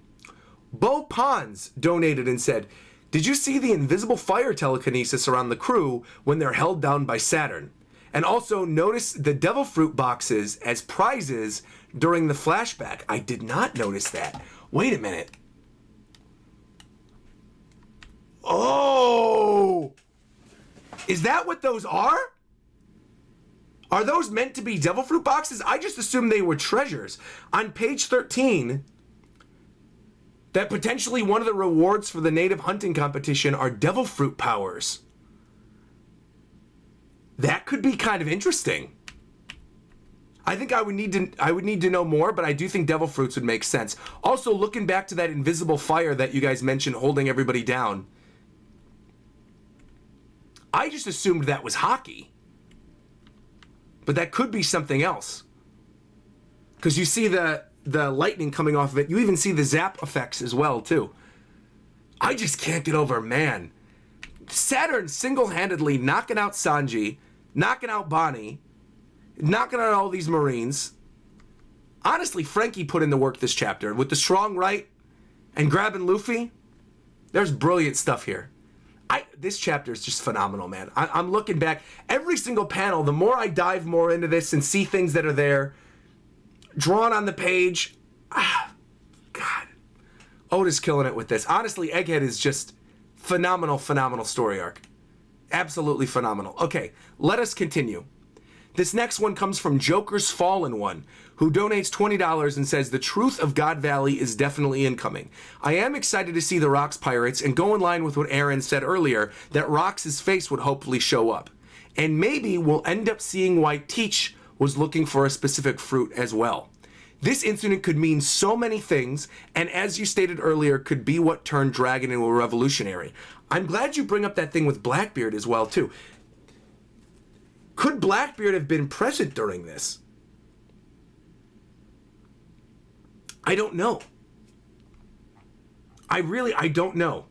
Bo Pons donated and said, did you see the invisible fire telekinesis around the crew when they're held down by Saturn? And also notice the devil fruit boxes as prizes during the flashback. I did not notice that. Wait a minute. Oh! Is that what those are? Are those meant to be devil fruit boxes? I just assumed they were treasures. On page 13, that potentially one of the rewards for the native hunting competition are devil fruit powers. That could be kind of interesting. I think I would need to know more, but I do think devil fruits would make sense. Also, looking back to that invisible fire that you guys mentioned holding everybody down, I just assumed that was hockey. But that could be something else. Because you see the lightning coming off of it. You even see the zap effects as well, too. I just can't get over, man. Saturn single-handedly knocking out Sanji, knocking out Bonnie, knocking out all these Marines. Honestly, Frankie put in the work this chapter. With the strong right and grabbing Luffy, there's brilliant stuff here. This chapter is just phenomenal, man. I'm looking back. Every single panel, the more I dive more into this and see things that are there, drawn on the page. God. Oda's killing it with this. Honestly, Egghead is just phenomenal, phenomenal story arc. Absolutely phenomenal. Okay, let us continue. This next one comes from Joker's Fallen One, who donates $20 and says, the truth of God Valley is definitely incoming. I am excited to see the Rocks pirates and go in line with what Aaron said earlier, that Rocks' face would hopefully show up. And maybe we'll end up seeing why Teach was looking for a specific fruit as well. This incident could mean so many things, and as you stated earlier, could be what turned Dragon into a revolutionary. I'm glad you bring up that thing with Blackbeard as well, too. Could Blackbeard have been present during this? I don't know. I don't know.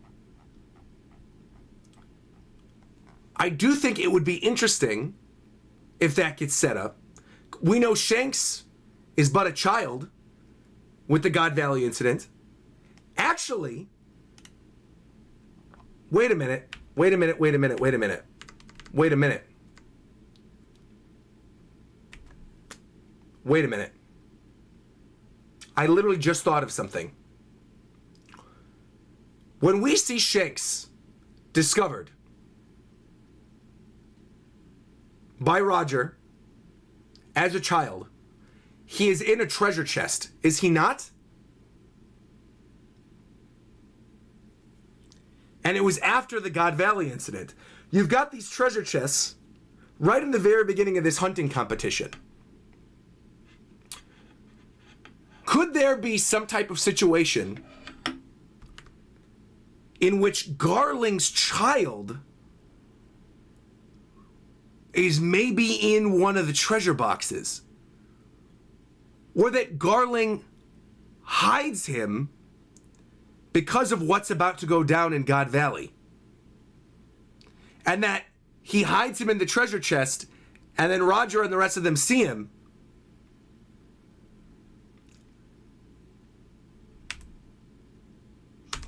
I do think it would be interesting if that gets set up. We know Shanks is but a child with the God Valley incident. Actually, wait a minute. Wait a minute. I literally just thought of something. When we see Shanks discovered by Roger as a child, he is in a treasure chest, is he not? And it was after the God Valley incident. You've got these treasure chests right in the very beginning of this hunting competition. Could there be some type of situation in which Garling's child is maybe in one of the treasure boxes? Or that Garling hides him because of what's about to go down in God Valley? And that he hides him in the treasure chest, and then Roger and the rest of them see him,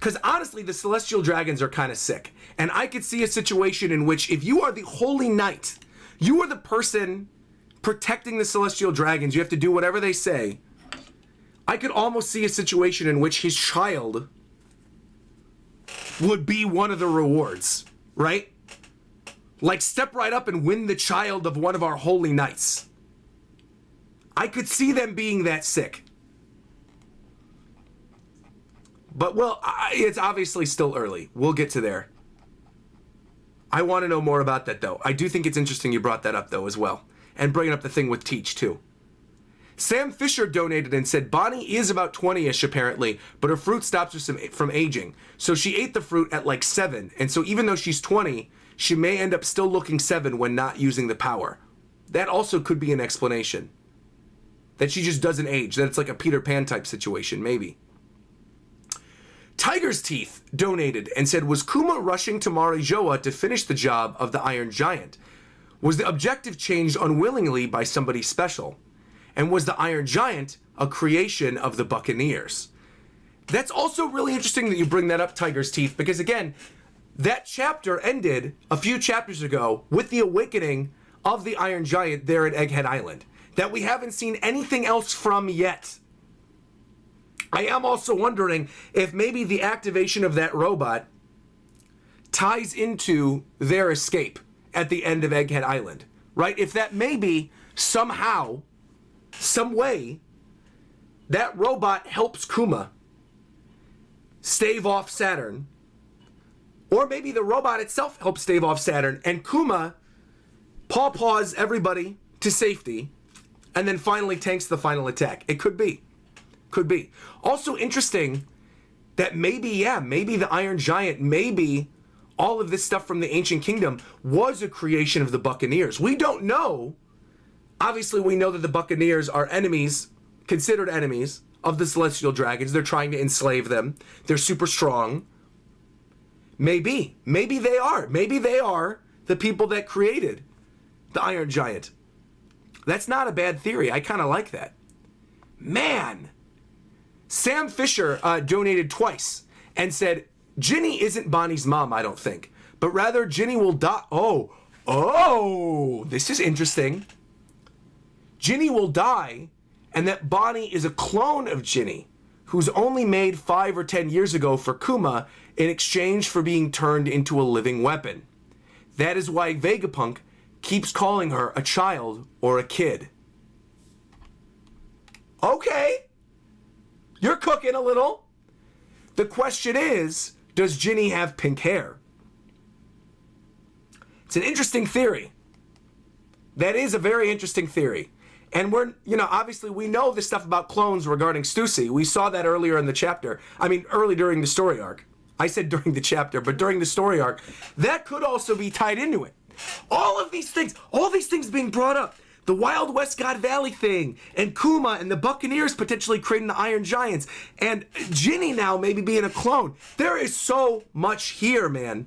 Because honestly, the celestial dragons are kind of sick. And I could see a situation in which if you are the holy knight, you are the person protecting the celestial dragons, you have to do whatever they say. I could almost see a situation in which his child would be one of the rewards, right? Like, step right up and win the child of one of our holy knights. I could see them being that sick. But, well, it's obviously still early. We'll get to there. I want to know more about that, though. I do think it's interesting you brought that up, though, as well. And bringing up the thing with Teach, too. Sam Fisher donated and said, Bonnie is about 20-ish, apparently, but her fruit stops her from aging. So she ate the fruit at, like, 7. And so even though she's 20, she may end up still looking 7 when not using the power. That also could be an explanation. That she just doesn't age. That it's like a Peter Pan type situation, maybe. Tiger's Teeth donated and said, was Kuma rushing to Marijoa to finish the job of the Iron Giant? Was the objective changed unwillingly by somebody special? And was the Iron Giant a creation of the Buccaneers? That's also really interesting that you bring that up, Tiger's Teeth, because again, that chapter ended a few chapters ago with the awakening of the Iron Giant there at Egghead Island, that we haven't seen anything else from yet. I am also wondering if maybe the activation of that robot ties into their escape at the end of Egghead Island, right? If that maybe somehow, some way, that robot helps Kuma stave off Saturn, or maybe the robot itself helps stave off Saturn, and Kuma paws everybody to safety, and then finally tanks the final attack. It could be. Could be. Also interesting that maybe the Iron Giant, maybe all of this stuff from the Ancient Kingdom was a creation of the Buccaneers. We don't know. Obviously, we know that the Buccaneers are enemies, considered enemies of the Celestial Dragons. They're trying to enslave them. They're super strong. Maybe they are. Maybe they are the people that created the Iron Giant. That's not a bad theory. I kind of like that. Man. Sam Fisher donated twice and said, Ginny isn't Bonnie's mom, I don't think, but rather Ginny will die. Oh, this is interesting. Ginny will die, and that Bonnie is a clone of Ginny, who's only made 5 or 10 years ago for Kuma in exchange for being turned into a living weapon. That is why Vegapunk keeps calling her a child or a kid. Okay. You're cooking a little. The question is, does Ginny have pink hair? It's an interesting theory. That is a very interesting theory. And we're, obviously we know this stuff about clones regarding Stussy. We saw that earlier in the chapter. I mean, early during the story arc. I said during the chapter, but during the story arc. That could also be tied into it. All these things being brought up. The Wild West God Valley thing, and Kuma and the Buccaneers potentially creating the Iron Giants, and Ginny now maybe being a clone. There is so much here, man.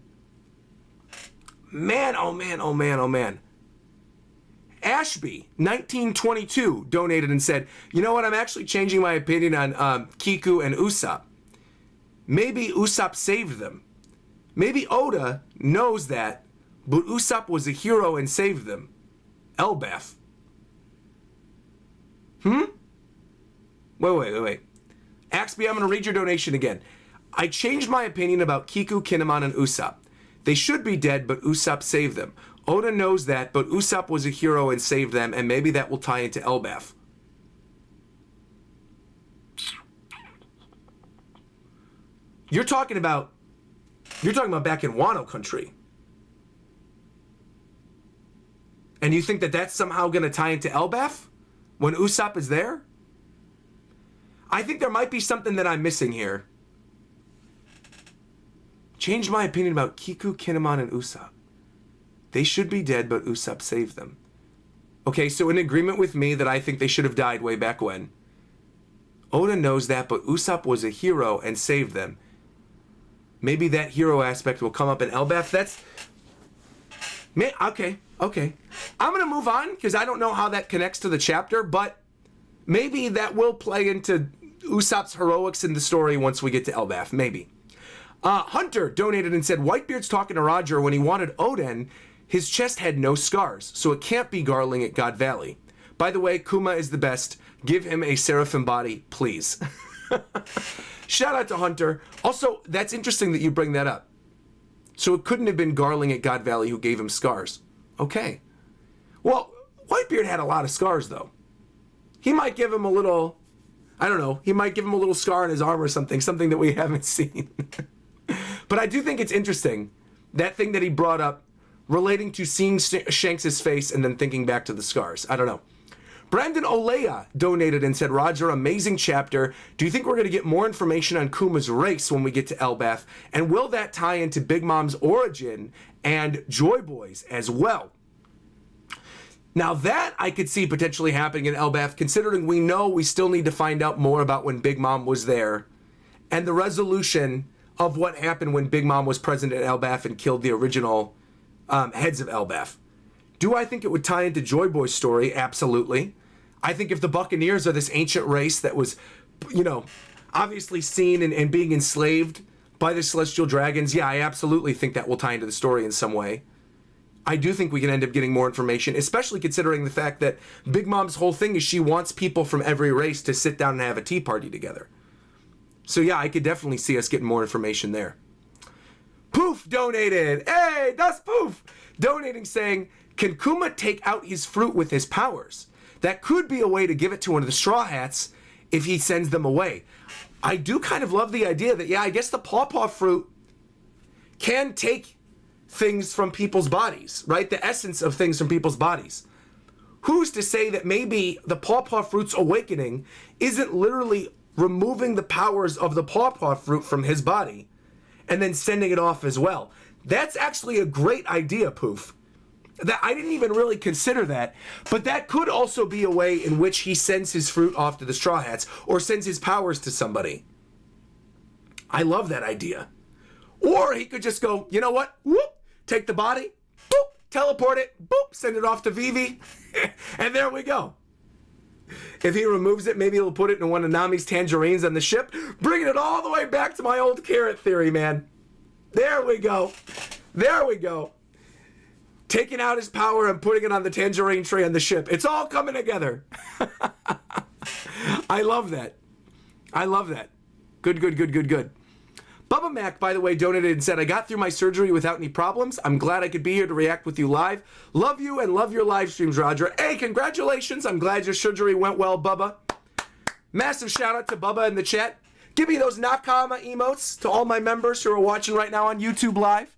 Man, oh man, oh man, oh man. Ashby, 1922, donated and said, you know what, I'm actually changing my opinion on Kiku and Usopp. Maybe Usopp saved them. Maybe Oda knows that, but Usopp was a hero and saved them. Elbaf. Wait. Axby, I'm going to read your donation again. I changed my opinion about Kiku, Kinemon, and Usopp. They should be dead, but Usopp saved them. Oda knows that, but Usopp was a hero and saved them, and maybe that will tie into Elbaf. You're talking about back in Wano country. And you think that that's somehow going to tie into Elbaf when Usopp is there? I think there might be something that I'm missing here. Changed my opinion about Kiku, Kinemon, and Usopp. They should be dead, but Usopp saved them. Okay, so in agreement with me that I think they should have died way back when. Oda knows that, but Usopp was a hero and saved them. Maybe that hero aspect will come up in Elbaf. That's... Okay. I'm going to move on because I don't know how that connects to the chapter, but maybe that will play into Usopp's heroics in the story once we get to Elbaf. Maybe. Hunter donated and said, Whitebeard's talking to Roger when he wanted Odin. His chest had no scars, so it can't be Garling at God Valley. By the way, Kuma is the best. Give him a seraphim body, please. Shout out to Hunter. Also, that's interesting that you bring that up. So it couldn't have been Garling at God Valley who gave him scars. Okay. Well, Whitebeard had a lot of scars, though. He might give him a little, I don't know, he might give him a little scar on his arm or something that we haven't seen. But I do think it's interesting, that thing that he brought up relating to seeing Shanks' face and then thinking back to the scars. I don't know. Brandon Olea donated and said, Roger, amazing chapter. Do you think we're going to get more information on Kuma's race when we get to Elbaf? And will that tie into Big Mom's origin and Joy Boys as well? Now that I could see potentially happening in Elbaf, considering we know we still need to find out more about when Big Mom was there and the resolution of what happened when Big Mom was present at Elbaf and killed the original heads of Elbaf. Do I think it would tie into Joy Boy's story? Absolutely. I think if the Buccaneers are this ancient race that was, you know, obviously seen and being enslaved by the Celestial Dragons, yeah, I absolutely think that will tie into the story in some way. I do think we can end up getting more information, especially considering the fact that Big Mom's whole thing is she wants people from every race to sit down and have a tea party together. So yeah, I could definitely see us getting more information there. Poof donated. Hey, that's Poof donating, saying, can Kuma take out his fruit with his powers? That could be a way to give it to one of the Straw Hats if he sends them away. I do kind of love the idea that, yeah, I guess the Pawpaw fruit can take things from people's bodies, right? The essence of things from people's bodies. Who's to say that maybe the Pawpaw fruit's awakening isn't literally removing the powers of the Pawpaw fruit from his body and then sending it off as well? That's actually a great idea, Poof. That I didn't even really consider that, but that could also be a way in which he sends his fruit off to the Straw Hats or sends his powers to somebody. I love that idea. Or he could just go, you know what? Whoop, take the body, boop, teleport it, boop, send it off to Vivi, and there we go. If he removes it, maybe he'll put it in one of Nami's tangerines on the ship, bringing it all the way back to my old carrot theory, man. There we go. There we go. Taking out his power and putting it on the tangerine tree on the ship. It's all coming together. I love that. I love that. Good, good, good, good, good. Bubba Mac, by the way, donated and said, I got through my surgery without any problems. I'm glad I could be here to react with you live. Love you and love your live streams, Roger. Hey, congratulations. I'm glad your surgery went well, Bubba. Massive shout out to Bubba in the chat. Give me those Nakama emotes to all my members who are watching right now on YouTube Live.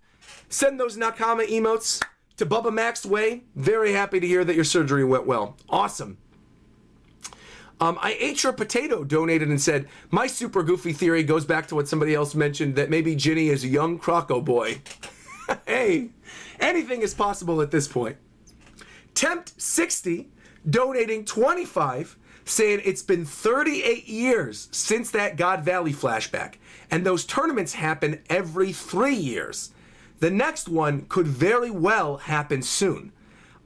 Send those Nakama emotes to Bubba Mac's way. Very happy to hear that your surgery went well. Awesome. I ate your potato donated and said, my super goofy theory goes back to what somebody else mentioned, that maybe Ginny is a young Croco boy. Hey, anything is possible at this point. Tempt60 donating 25, saying it's been 38 years since that God Valley flashback, and those tournaments happen every 3 years. The next one could very well happen soon.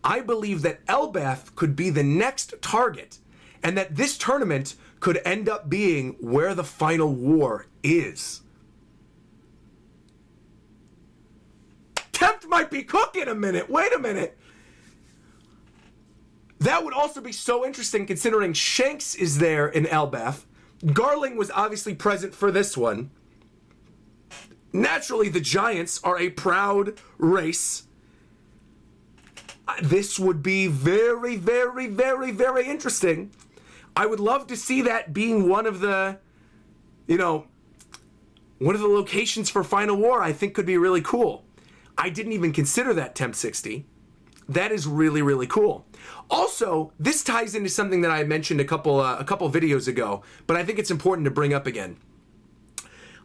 I believe that Elbaf could be the next target, and that this tournament could end up being where the final war is. Tempt might be cooking a minute. Wait a minute. That would also be so interesting considering Shanks is there in Elbaf. Garling was obviously present for this one. Naturally, the Giants are a proud race. This would be very, very, very, very interesting. I would love to see that being one of the, one of the locations for Final War. I think could be really cool. I didn't even consider that, Temp60. That is really, really cool. Also, this ties into something that I mentioned a couple videos ago, but I think it's important to bring up again.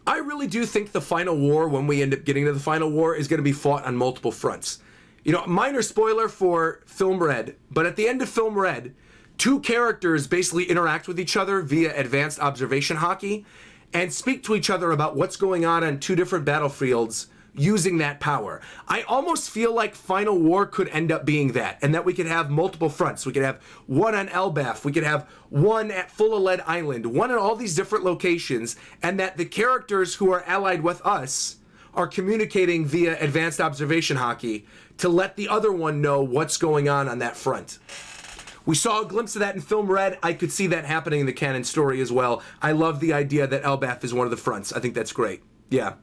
I really do think the Final War, when we end up getting to the Final War, is going to be fought on multiple fronts. Minor spoiler for Film Red, but at the end of Film Red, two characters basically interact with each other via advanced observation hockey and speak to each other about what's going on two different battlefields using that power. I almost feel like Final War could end up being that, and that we could have multiple fronts. We could have one on Elbaf, we could have one at Full-Lead Island, one at all these different locations, and that the characters who are allied with us are communicating via advanced observation hockey to let the other one know what's going on that front. We saw a glimpse of that in Film Red. I could see that happening in the canon story as well. I love the idea that Elbaf is one of the fronts. I think that's great. Yeah.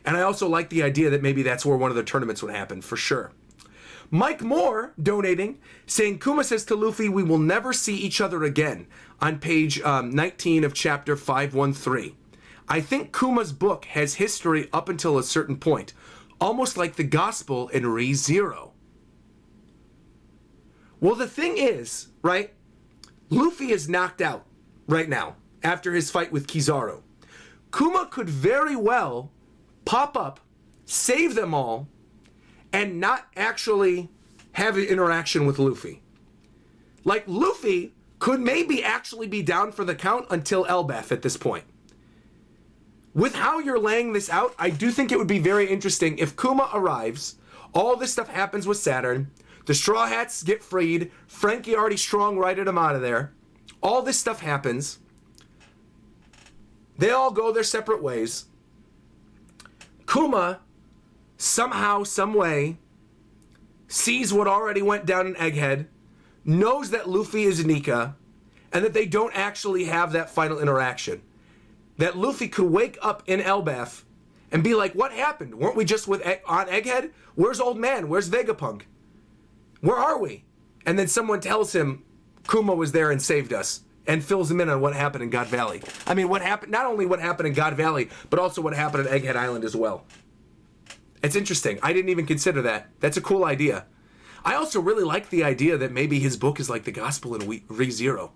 And I also like the idea that maybe that's where one of the tournaments would happen, for sure. Mike Moore donating, saying, Kuma says to Luffy, we will never see each other again, on page 19 of chapter 513. I think Kuma's book has history up until a certain point, almost like the gospel in Re:Zero. Well, the thing is, right, Luffy is knocked out right now after his fight with Kizaru. Kuma could very well pop up, save them all, and not actually have an interaction with Luffy. Like, Luffy could maybe actually be down for the count until Elbaf at this point. With how you're laying this out, I do think it would be very interesting if Kuma arrives, all this stuff happens with Saturn, the Straw Hats get freed, Frankie already strong-righted them out of there, all this stuff happens, they all go their separate ways, Kuma, somehow, some way, sees what already went down in Egghead, knows that Luffy is Nika, and that they don't actually have that final interaction. That Luffy could wake up in Elbaf and be like, what happened? Weren't we just on Egghead? Where's Old Man? Where's Vegapunk? Where are we? And then someone tells him Kuma was there and saved us, and fills him in on what happened in God Valley. I mean, what happened, not only what happened in God Valley, but also what happened at Egghead Island as well. It's interesting. I didn't even consider that. That's a cool idea. I also really like the idea that maybe his book is like the gospel in Re:Zero,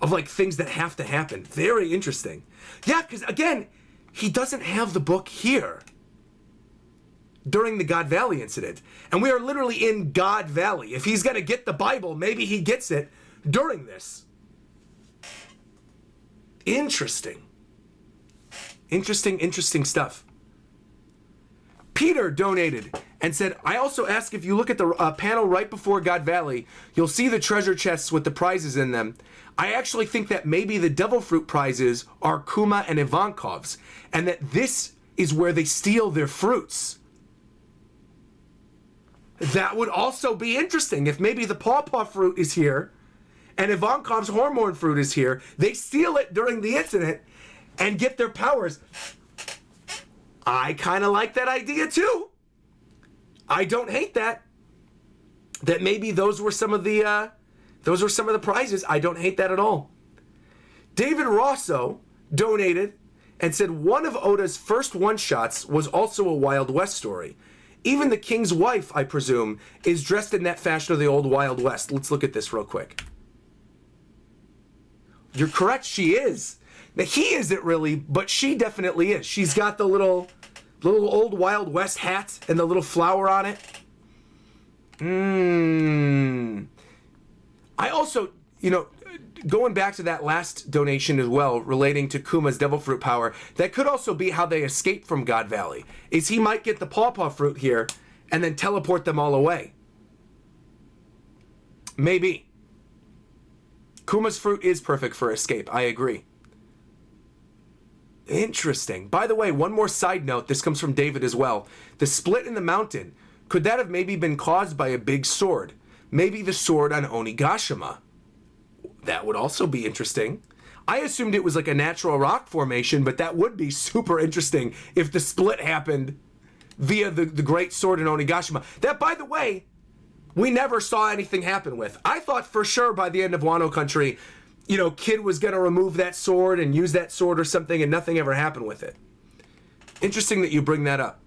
of like things that have to happen. Very interesting. Yeah, because again, he doesn't have the book here during the God Valley incident. And we are literally in God Valley. If he's going to get the Bible, maybe he gets it during this. Interesting. Interesting stuff. Peter donated and said, I also ask if you look at the panel right before God Valley, you'll see the treasure chests with the prizes in them. I actually think that maybe the Devil Fruit prizes are Kuma and Ivankov's, and that this is where they steal their fruits. That would also be interesting if maybe the Pawpaw fruit is here and Ivankov's Hormone fruit is here. They steal it during the incident and get their powers. I kind of like that idea too. I don't hate that. That maybe those were some of the prizes. I don't hate that at all. David Rosso donated and said one of Oda's first one-shots was also a Wild West story. Even the king's wife, I presume, is dressed in that fashion of the old Wild West. Let's look at this real quick. You're correct, she is. Now, he isn't really, but she definitely is. She's got the little old Wild West hat and the little flower on it. I also, going back to that last donation as well, relating to Kuma's Devil Fruit power, that could also be how they escape from God Valley. Is he might get the Pawpaw fruit here and then teleport them all away. Maybe. Kuma's fruit is perfect for escape. I agree. Interesting. By the way, one more side note. This comes from David as well. The split in the mountain. Could that have maybe been caused by a big sword? Maybe the sword on Onigashima. That would also be interesting. I assumed it was like a natural rock formation, but that would be super interesting if the split happened via the great sword in Onigashima. That, by the way, we never saw anything happen with. I thought for sure by the end of Wano Country, Kid was going to remove that sword and use that sword or something, and nothing ever happened with it. Interesting that you bring that up.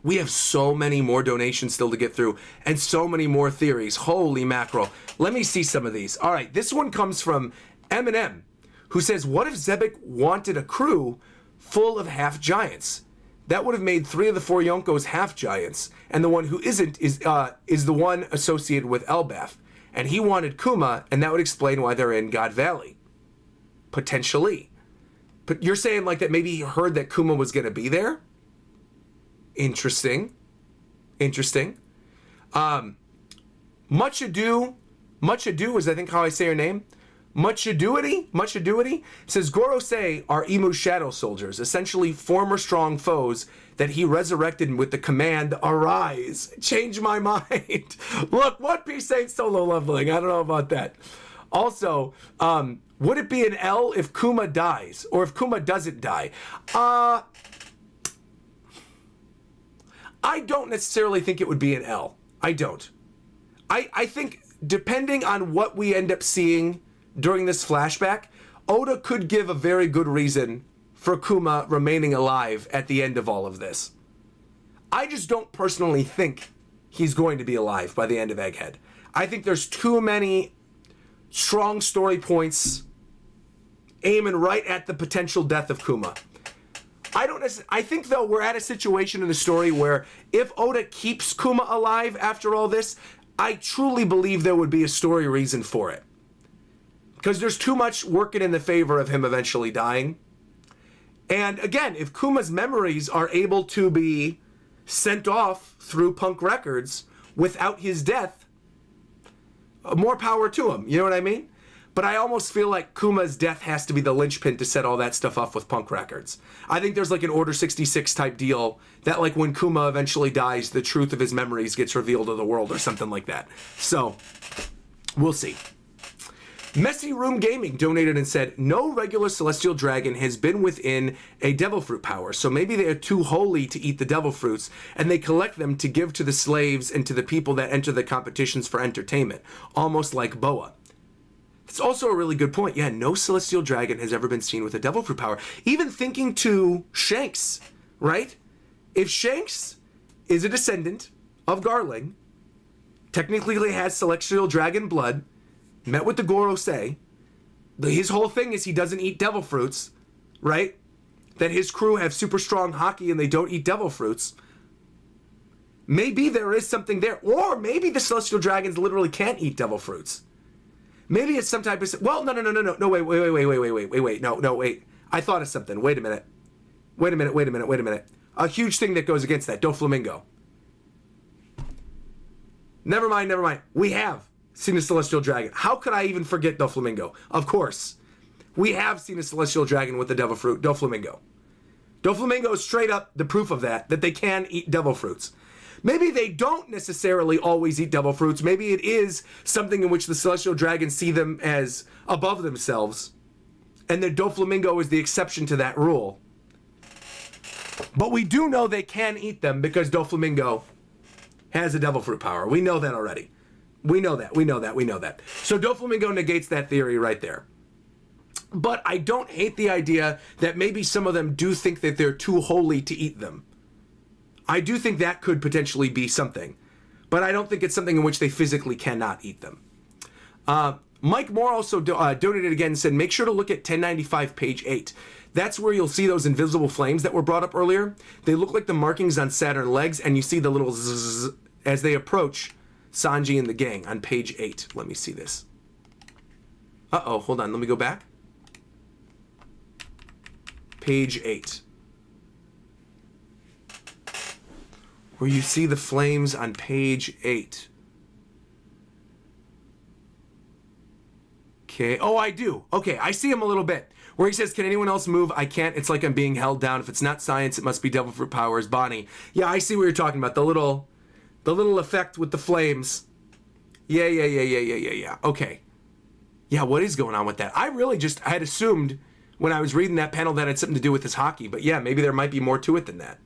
We have so many more donations still to get through, and so many more theories. Holy mackerel. Let me see some of these. All right, this one comes from Eminem, who says, what if Zebek wanted a crew full of half-giants? That would have made 3 of the 4 Yonkos half-giants, and the one who isn't is the one associated with Elbaf. And he wanted Kuma, and that would explain why they're in God Valley. Potentially. But you're saying like that maybe he heard that Kuma was going to be there? Interesting. Interesting. Much ado is I think how I say her name. Much adoity says Gorosei are Imu's shadow soldiers, essentially former strong foes that he resurrected with the command, arise. Change my mind. Look, One Piece ain't solo leveling. I don't know about that. Also, would it be an L if Kuma dies, or if Kuma doesn't die? I don't necessarily think it would be an L. I don't. I think depending on what we end up seeing during this flashback, Oda could give a very good reason for Kuma remaining alive at the end of all of this. I just don't personally think he's going to be alive by the end of Egghead. I think there's too many strong story points aiming right at the potential death of Kuma. I think, though, we're at a situation in the story where if Oda keeps Kuma alive after all this, I truly believe there would be a story reason for it. Because there's too much working in the favor of him eventually dying. And again, if Kuma's memories are able to be sent off through Punk Records without his death, more power to him. You know what I mean? But I almost feel like Kuma's death has to be the linchpin to set all that stuff off with Punk Records. I think there's like an Order 66 type deal that like when Kuma eventually dies, the truth of his memories gets revealed to the world or something like that. So, we'll see. Messy Room Gaming donated and said, no regular celestial dragon has been within a devil fruit power, so maybe they are too holy to eat the devil fruits, and they collect them to give to the slaves and to the people that enter the competitions for entertainment, almost like Boa. It's also a really good point. Yeah, no celestial dragon has ever been seen with a devil fruit power. Even thinking to Shanks, right? If Shanks is a descendant of Garling, technically has celestial dragon blood, met with the Gorosei, his whole thing is he doesn't eat devil fruits, right? That his crew have super strong hockey and they don't eat devil fruits. Maybe there is something there. Or maybe the celestial dragons literally can't eat devil fruits. Maybe it's some type of... Well, no, wait. I thought of something. Wait a minute. A huge thing that goes against that. Doflamingo. Never mind. We have seen a celestial dragon. How could I even forget Doflamingo? Of course. We have seen a celestial dragon with the devil fruit, Doflamingo. Doflamingo is straight up the proof of that they can eat devil fruits. Maybe they don't necessarily always eat devil fruits. Maybe it is something in which the celestial dragons see them as above themselves, and that Doflamingo is the exception to that rule. But we do know they can eat them because Doflamingo has a devil fruit power. We know that already. We know that. So Doflamingo negates that theory right there. But I don't hate the idea that maybe some of them do think that they're too holy to eat them. I do think that could potentially be something. But I don't think it's something in which they physically cannot eat them. Mike Moore also donated again and said, make sure to look at 1095 page 8. That's where you'll see those invisible flames that were brought up earlier. They look like the markings on Saturn legs, and you see the little zzz as they approach Sanji and the gang on page 8. Let me see this. Uh-oh, hold on. Let me go back. Page 8. Where you see the flames on page 8. Okay. Oh, I do. Okay, I see him a little bit. Where he says, can anyone else move? I can't. It's like I'm being held down. If it's not science, it must be devil fruit powers. Bonnie. Yeah, I see what you're talking about. The little effect with the flames. Yeah. Okay. Yeah, what is going on with that? I had assumed when I was reading that panel that it had something to do with this hockey. But yeah, maybe there might be more to it than that.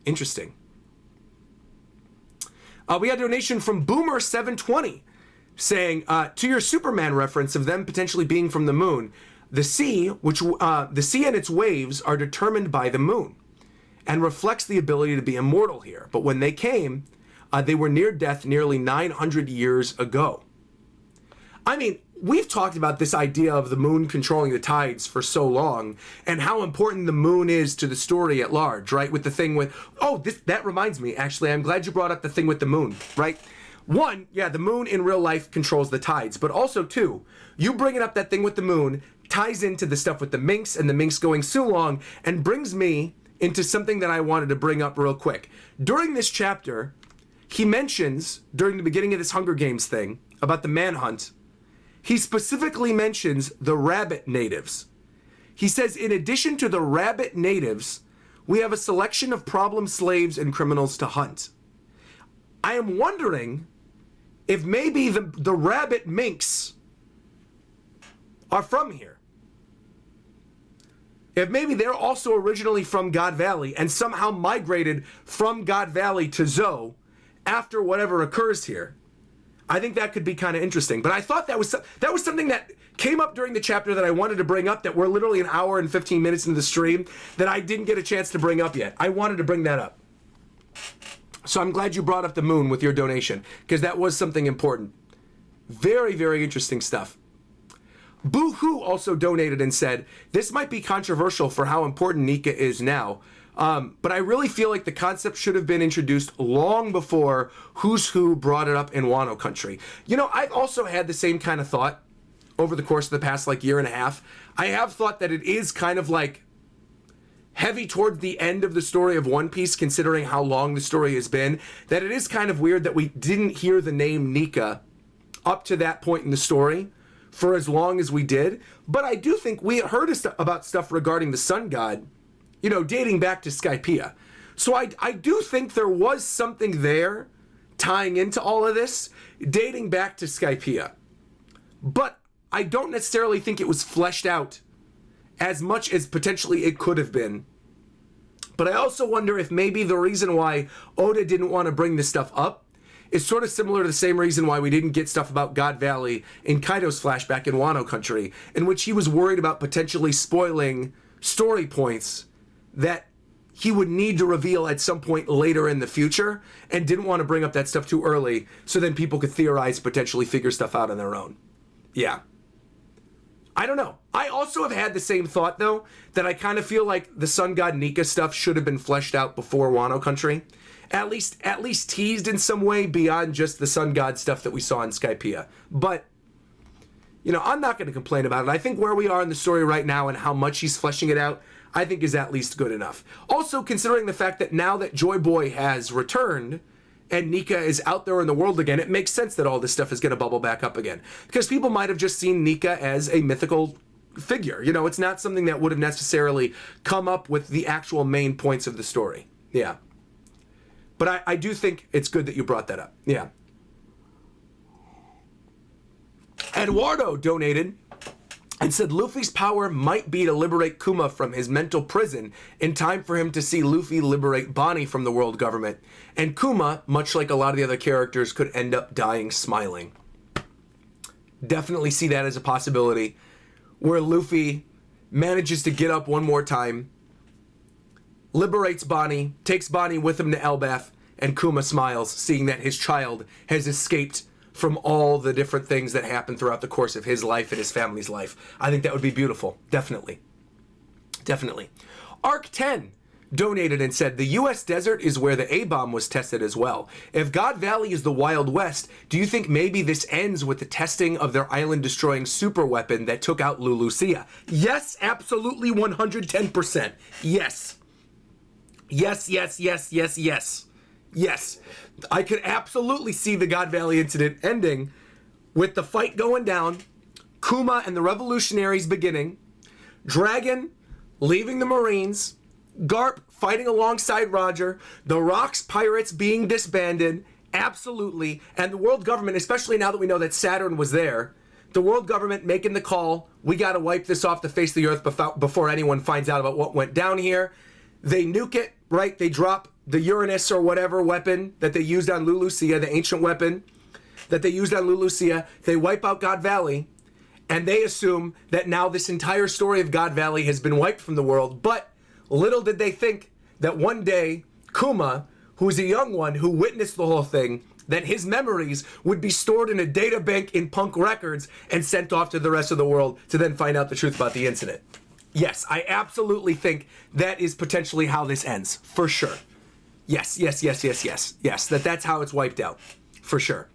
Interesting. We had a donation from Boomer720 saying, to your Superman reference of them potentially being from the moon, the sea and its waves are determined by the moon and reflects the ability to be immortal here. But when they came, they were near death nearly 900 years ago. I mean, we've talked about this idea of the moon controlling the tides for so long and how important the moon is to the story at large, right? With the thing with, that reminds me, actually, I'm glad you brought up the thing with the moon, right? One, yeah, the moon in real life controls the tides, but also two, you bringing up that thing with the moon ties into the stuff with the minks and the minks going so long and brings me into something that I wanted to bring up real quick. During this chapter, he mentions, during the beginning of this Hunger Games thing, about the manhunt, he specifically mentions the rabbit natives. He says, in addition to the rabbit natives, we have a selection of problem slaves and criminals to hunt. I am wondering if maybe the rabbit minks are from here. If maybe they're also originally from God Valley and somehow migrated from God Valley to Zoe after whatever occurs here. I think that could be kind of interesting. But I thought that was something that came up during the chapter that I wanted to bring up, that we're literally an hour and 15 minutes into the stream, that I didn't get a chance to bring up yet. I wanted to bring that up. So I'm glad you brought up the moon with your donation, because that was something important. Very, very interesting stuff. Boo-hoo also donated and said, this might be controversial for how important Nika is now, but I really feel like the concept should have been introduced long before Who's Who brought it up in Wano Country. You know, I've also had the same kind of thought over the course of the past year and a half. I have thought that it is kind of heavy towards the end of the story of One Piece, considering how long the story has been, that it is kind of weird that we didn't hear the name Nika up to that point in the story for as long as we did. But I do think we heard about stuff regarding the sun god, you know, dating back to Skypiea. So I do think there was something there tying into all of this, dating back to Skypiea. But I don't necessarily think it was fleshed out as much as potentially it could have been. But I also wonder if maybe the reason why Oda didn't want to bring this stuff up is sort of similar to the same reason why we didn't get stuff about God Valley in Kaido's flashback in Wano Country, in which he was worried about potentially spoiling story points that he would need to reveal at some point later in the future, and didn't want to bring up that stuff too early so then people could theorize, potentially figure stuff out on their own. Yeah. I don't know. I also have had the same thought, though, that I kind of feel like the Sun God Nika stuff should have been fleshed out before Wano Country. At least teased in some way beyond just the Sun God stuff that we saw in Skypiea. But, you know, I'm not going to complain about it. I think where we are in the story right now and how much he's fleshing it out, I think is at least good enough. Also, considering the fact that now that Joy Boy has returned and Nika is out there in the world again, it makes sense that all this stuff is going to bubble back up again. Because people might have just seen Nika as a mythical figure. You know, it's not something that would have necessarily come up with the actual main points of the story. Yeah. But I do think it's good that you brought that up. Yeah. Eduardo donated and said Luffy's power might be to liberate Kuma from his mental prison in time for him to see Luffy liberate Bonnie from the world government. And Kuma, much like a lot of the other characters, could end up dying smiling. Definitely see that as a possibility, where Luffy manages to get up one more time, liberates Bonnie, takes Bonnie with him to Elbaf, and Kuma smiles, seeing that his child has escaped from all the different things that happen throughout the course of his life and his family's life. I think that would be beautiful. Definitely. Definitely. Arc 10 donated and said, the U.S. desert is where the A-bomb was tested as well. If God Valley is the Wild West, do you think maybe this ends with the testing of their island-destroying super weapon that took out Lulusia? Yes, absolutely, 110%. Yes. Yes, yes, yes, yes, yes. Yes. I could absolutely see the God Valley incident ending with the fight going down, Kuma and the revolutionaries beginning, Dragon leaving the Marines, Garp fighting alongside Roger, the Rocks pirates being disbanded, absolutely, and the world government, especially now that we know that Saturn was there, the world government making the call, we got to wipe this off the face of the earth before anyone finds out about what went down here. They nuke it, right? They drop the Uranus or whatever weapon that they used on Lulusia, the ancient weapon that they used on Lulusia. They wipe out God Valley, and they assume that now this entire story of God Valley has been wiped from the world. But little did they think that one day, Kuma, who's a young one who witnessed the whole thing, that his memories would be stored in a data bank in Punk Records and sent off to the rest of the world to then find out the truth about the incident. Yes, I absolutely think that is potentially how this ends, for sure. Yes, yes, yes, yes, yes, yes, that's how it's wiped out, for sure.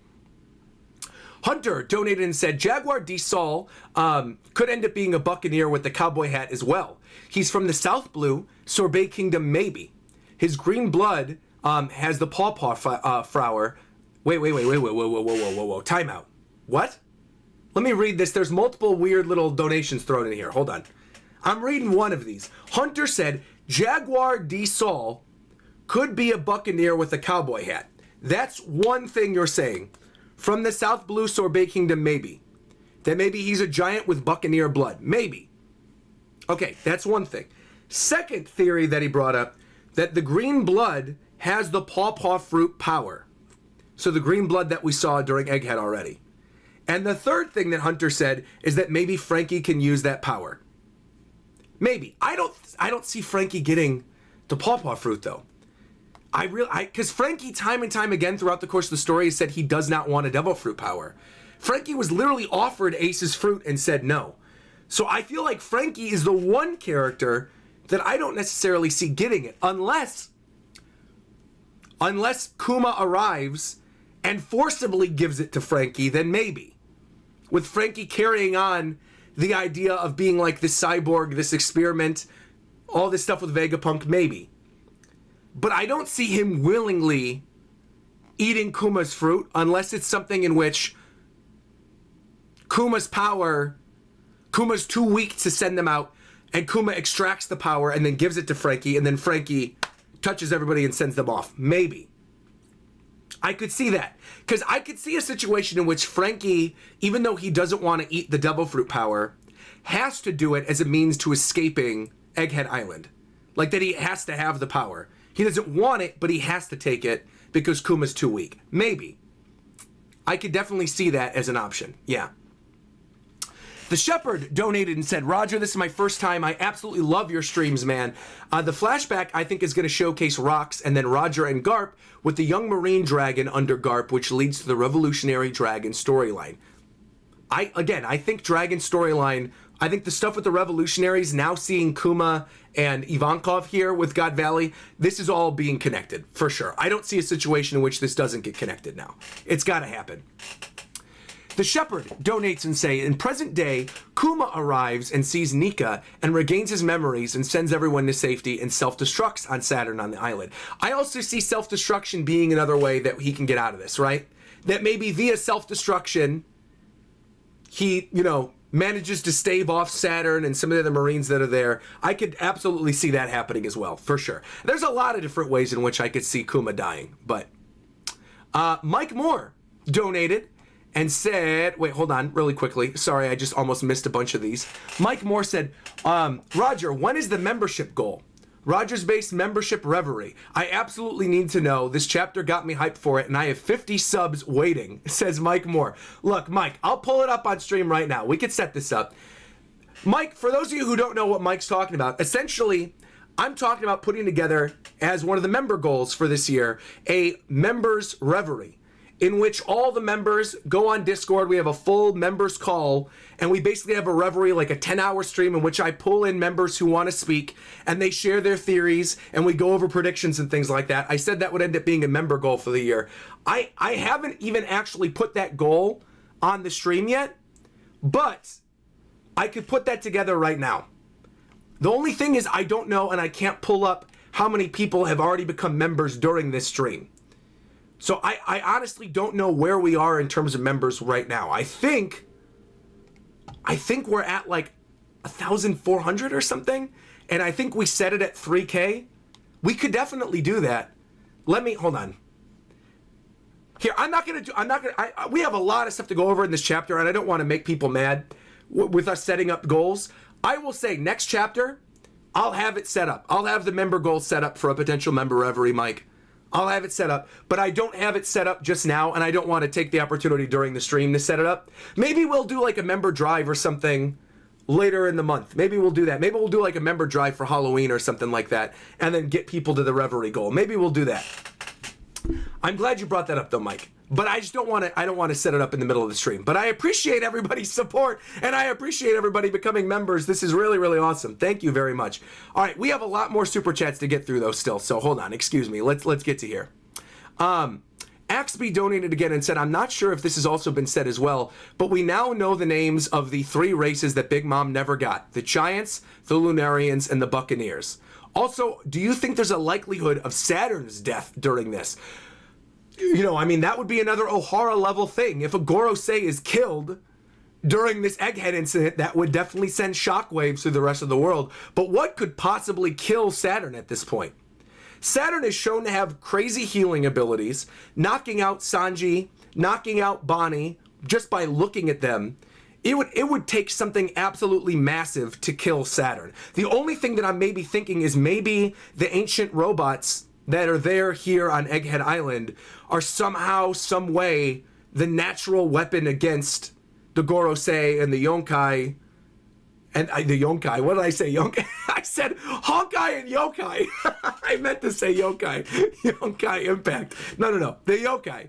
Hunter donated and said, Jaguar D. Sol could end up being a Buccaneer with the cowboy hat as well. He's from the South Blue, Sorbet Kingdom, maybe. His green blood has the pawpaw flower. Wait, whoa. Time out. What? Let me read this. There's multiple weird little donations thrown in here. Hold on. I'm reading one of these. Hunter said, Jaguar D. Sol could be a buccaneer with a cowboy hat. That's one thing you're saying. From the South Blue Sorbet Kingdom, maybe. That maybe he's a giant with buccaneer blood. Maybe. Okay, that's one thing. Second theory that he brought up, that the green blood has the pawpaw fruit power. So the green blood that we saw during Egghead already. And the third thing that Hunter said is that maybe Frankie can use that power. Maybe. I don't see Frankie getting the pawpaw fruit though. Because Frankie time and time again throughout the course of the story said he does not want a devil fruit power. Frankie was literally offered Ace's fruit and said no. So I feel like Frankie is the one character that I don't necessarily see getting it unless Kuma arrives and forcibly gives it to Frankie, then maybe. With Frankie carrying on the idea of being like this cyborg, this experiment, all this stuff with Vegapunk, maybe. But I don't see him willingly eating Kuma's fruit unless it's something in which Kuma's too weak to send them out, and Kuma extracts the power and then gives it to Frankie, and then Frankie touches everybody and sends them off. Maybe. I could see that. Because I could see a situation in which Frankie, even though he doesn't want to eat the devil fruit power, has to do it as a means to escaping Egghead Island. Like that he has to have the power. He doesn't want it, but he has to take it because Kuma's too weak. Maybe. I could definitely see that as an option. Yeah. The Shepherd donated and said, Roger, this is my first time. I absolutely love your streams, man. The flashback, I think, is going to showcase Rox and then Roger and Garp with the young Marine Dragon under Garp, which leads to the Revolutionary Dragon storyline. I think Dragon storyline, I think the stuff with the Revolutionaries, now seeing Kuma and Ivankov here with God Valley, this is all being connected, for sure. I don't see a situation in which this doesn't get connected now. It's got to happen. The Shepherd donates and say, in present day, Kuma arrives and sees Nika and regains his memories and sends everyone to safety and self-destructs on Saturn on the island. I also see self-destruction being another way that he can get out of this, right? That maybe via self-destruction, he, manages to stave off Saturn and some of the other Marines that are there. I could absolutely see that happening as well, for sure. There's a lot of different ways in which I could see Kuma dying, but Mike Moore donated and said, wait, hold on really quickly. Sorry, I just almost missed a bunch of these. Mike Moore said, Roger, when is the membership goal? RogersBase membership reverie. I absolutely need to know. This chapter got me hyped for it, and I have 50 subs waiting, says Mike Moore. Look, Mike, I'll pull it up on stream right now. We could set this up. Mike, for those of you who don't know what Mike's talking about, essentially, I'm talking about putting together, as one of the member goals for this year, a members reverie, in which all the members go on Discord. We have a full members call, and we basically have a reverie, like a 10-hour stream in which I pull in members who want to speak, and they share their theories, and we go over predictions and things like that. I said that would end up being a member goal for the year. I haven't even actually put that goal on the stream yet, but I could put that together right now. The only thing is I don't know, and I can't pull up how many people have already become members during this stream. So I honestly don't know where we are in terms of members right now. I think we're at like 1,400 or something, and I think we set it at 3K. We could definitely do that. Hold on. Here, we have a lot of stuff to go over in this chapter, and I don't want to make people mad with us setting up goals. I will say next chapter, I'll have it set up. I'll have the member goals set up for a potential member reverie, Mike. I'll have it set up, but I don't have it set up just now, and I don't want to take the opportunity during the stream to set it up. Maybe we'll do like a member drive or something later in the month. Maybe we'll do that. Maybe we'll do like a member drive for Halloween or something like that, and then get people to the reverie goal. Maybe we'll do that. I'm glad you brought that up though, Mike. But I just don't want to set it up in the middle of the stream. But I appreciate everybody's support, and I appreciate everybody becoming members. This is really, really awesome. Thank you very much. All right, we have a lot more super chats to get through though still. So hold on, excuse me. Let's get to here. Axby donated again and said, I'm not sure if this has also been said as well, but we now know the names of the 3 races that Big Mom never got. The Giants, the Lunarians, and the Buccaneers. Also, do you think there's a likelihood of Saturn's death during this? You know, I mean, that would be another O'Hara level thing. If a Gorosei is killed during this egghead incident, that would definitely send shockwaves through the rest of the world. But what could possibly kill Saturn at this point? Saturn is shown to have crazy healing abilities, knocking out Sanji, knocking out Bonnie, just by looking at them. It would take something absolutely massive to kill Saturn. The only thing that I'm maybe thinking is maybe the ancient robots that are there here on Egghead Island are somehow, some way, the natural weapon against the Gorosei and the Yonkai. And the Yonkai, what did I say? Yonkai? I said Honkai and Yokai. I meant to say Yokai. Yonkai Impact. No. The Yokai.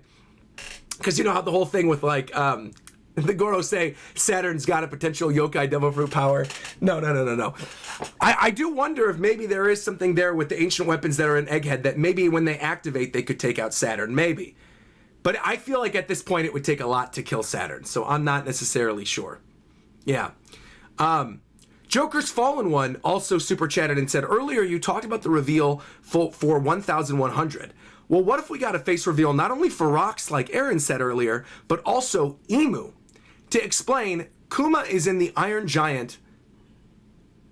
Because you know how the whole thing with like, the Gorosei, Saturn's got a potential Yokai Devil Fruit power. No. I do wonder if maybe there is something there with the ancient weapons that are in Egghead that maybe when they activate, they could take out Saturn. Maybe. But I feel like at this point, it would take a lot to kill Saturn. So I'm not necessarily sure. Yeah. Joker's Fallen One also super chatted and said, earlier you talked about the reveal for 1100. Well, what if we got a face reveal not only for rocks like Aaron said earlier, but also Emu? To explain, Kuma is in the Iron Giant.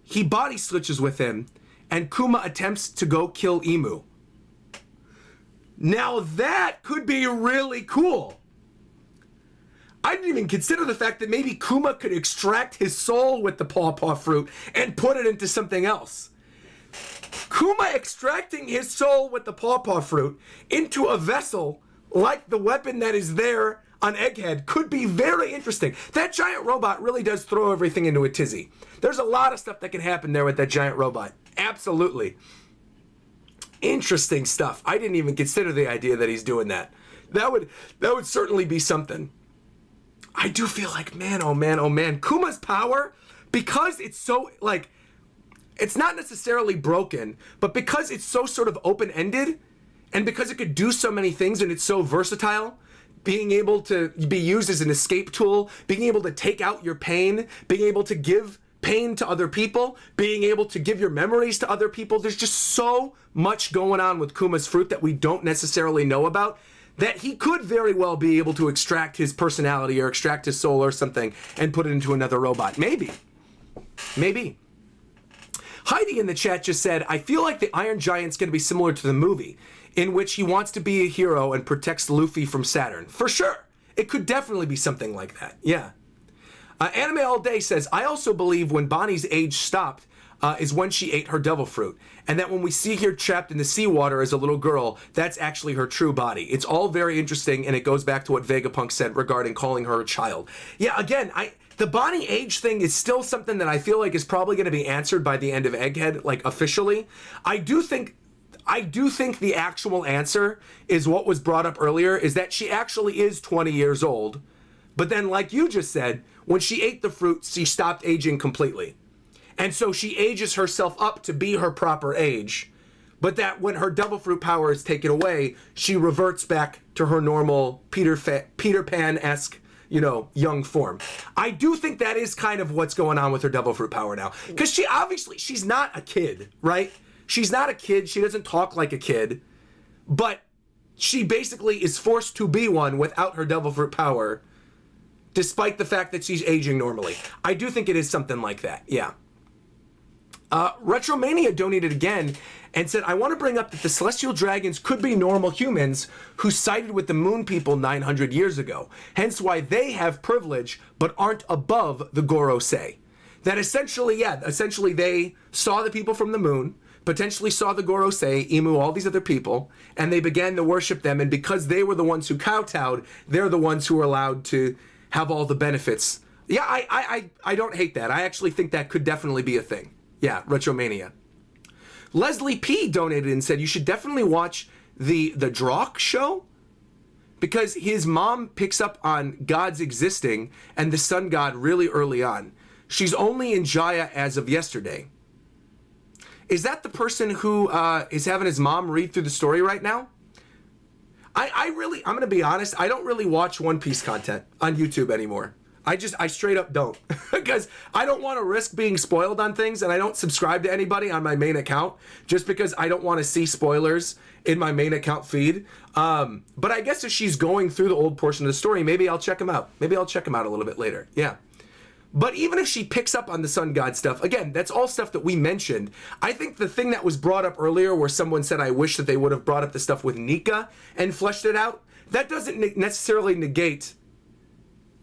He body switches with him, and Kuma attempts to go kill Emu. Now that could be really cool. I didn't even consider the fact that maybe Kuma could extract his soul with the Paw Fruit and put it into something else. Kuma extracting his soul with the Paw Fruit into a vessel like the weapon that is there on Egghead could be very interesting. That giant robot really does throw everything into a tizzy. There's a lot of stuff that can happen there with that giant robot. Absolutely. Interesting stuff. I didn't even consider the idea that he's doing that. That would certainly be something. I do feel like, man, oh man, Kuma's power, because it's so, like, it's not necessarily broken, but because it's so sort of open-ended, and because it could do so many things and it's so versatile, being able to be used as an escape tool, being able to take out your pain, being able to give pain to other people, being able to give your memories to other people, there's just so much going on with Kuma's fruit that we don't necessarily know about, that he could very well be able to extract his personality or extract his soul or something and put it into another robot. Maybe. Heidi in the chat just said, I feel like the Iron Giant's going to be similar to the movie, in which he wants to be a hero and protects Luffy from Saturn. For sure. It could definitely be something like that. Yeah. Anime All Day says, I also believe when Bonnie's age stopped is when she ate her devil fruit. And that when we see her trapped in the seawater as a little girl, that's actually her true body. It's all very interesting, and it goes back to what Vegapunk said regarding calling her a child. Yeah, again, the Bonnie age thing is still something that I feel like is probably going to be answered by the end of Egghead, like officially. I do think the actual answer is what was brought up earlier, is that she actually is 20 years old. But then, like you just said, when she ate the fruit, she stopped aging completely. And so she ages herself up to be her proper age. But that when her devil fruit power is taken away, she reverts back to her normal Peter Pan-esque, young form. I do think that is kind of what's going on with her devil fruit power now. Because she's not a kid, right? She's not a kid. She doesn't talk like a kid. But she basically is forced to be one without her devil fruit power, despite the fact that she's aging normally. I do think it is something like that, yeah. Retromania donated again and said, I want to bring up that the Celestial Dragons could be normal humans who sided with the Moon People 900 years ago. Hence why they have privilege but aren't above the Gorosei. That essentially they saw the people from the moon, potentially saw the Gorosei, Emu, all these other people, and they began to worship them, and because they were the ones who kowtowed, they're the ones who are allowed to have all the benefits. Yeah, I don't hate that. I actually think that could definitely be a thing. Yeah, Retromania. Leslie P donated and said, you should definitely watch the Drawk show, because his mom picks up on gods existing and the sun god really early on. She's only in Jaya as of yesterday. Is that the person who is having his mom read through the story right now? I'm gonna be honest, I don't really watch One Piece content on YouTube anymore. I straight up don't. Because I don't want to risk being spoiled on things, and I don't subscribe to anybody on my main account just because I don't want to see spoilers in my main account feed. But I guess if she's going through the old portion of the story, maybe I'll check them out. Maybe I'll check them out a little bit later. Yeah. But even if she picks up on the sun god stuff, again, that's all stuff that we mentioned. I think the thing that was brought up earlier where someone said, I wish that they would have brought up the stuff with Nika and fleshed it out, that doesn't necessarily negate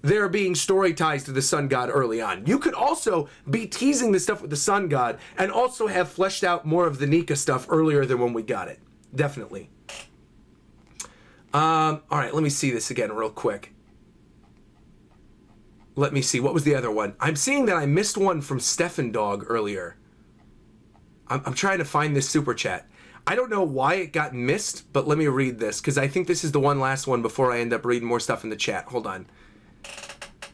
there being story ties to the sun god early on. You could also be teasing the stuff with the sun god and also have fleshed out more of the Nika stuff earlier than when we got it. Definitely. All right, let me see this again real quick. Let me see. What was the other one? I'm seeing that I missed one from Stefan Dog earlier. I'm trying to find this super chat. I don't know why it got missed, but let me read this because I think this is the last one before I end up reading more stuff in the chat. Hold on.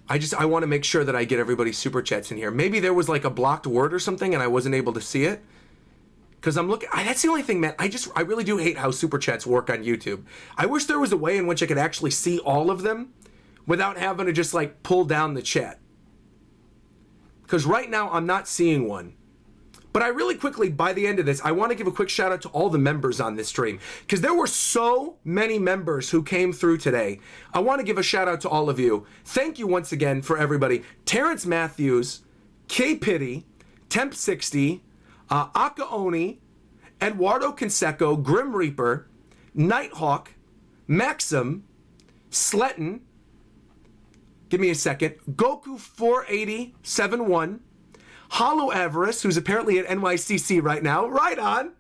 I want to make sure that I get everybody's super chats in here. Maybe there was like a blocked word or something and I wasn't able to see it. Because I'm looking, that's the only thing, man. I really do hate how super chats work on YouTube. I wish there was a way in which I could actually see all of them without having to just like pull down the chat. Because right now I'm not seeing one. But I really quickly, by the end of this, I want to give a quick shout out to all the members on this stream. Because there were so many members who came through today. I want to give a shout out to all of you. Thank you once again for everybody. Terrence Matthews, K Pity, Temp60, Akaoni, Eduardo Conseco, Grim Reaper, Nighthawk, Maxim, Sletton, give me a second, Goku48071, Hollow Avarice, who's apparently at NYCC right now. Right on.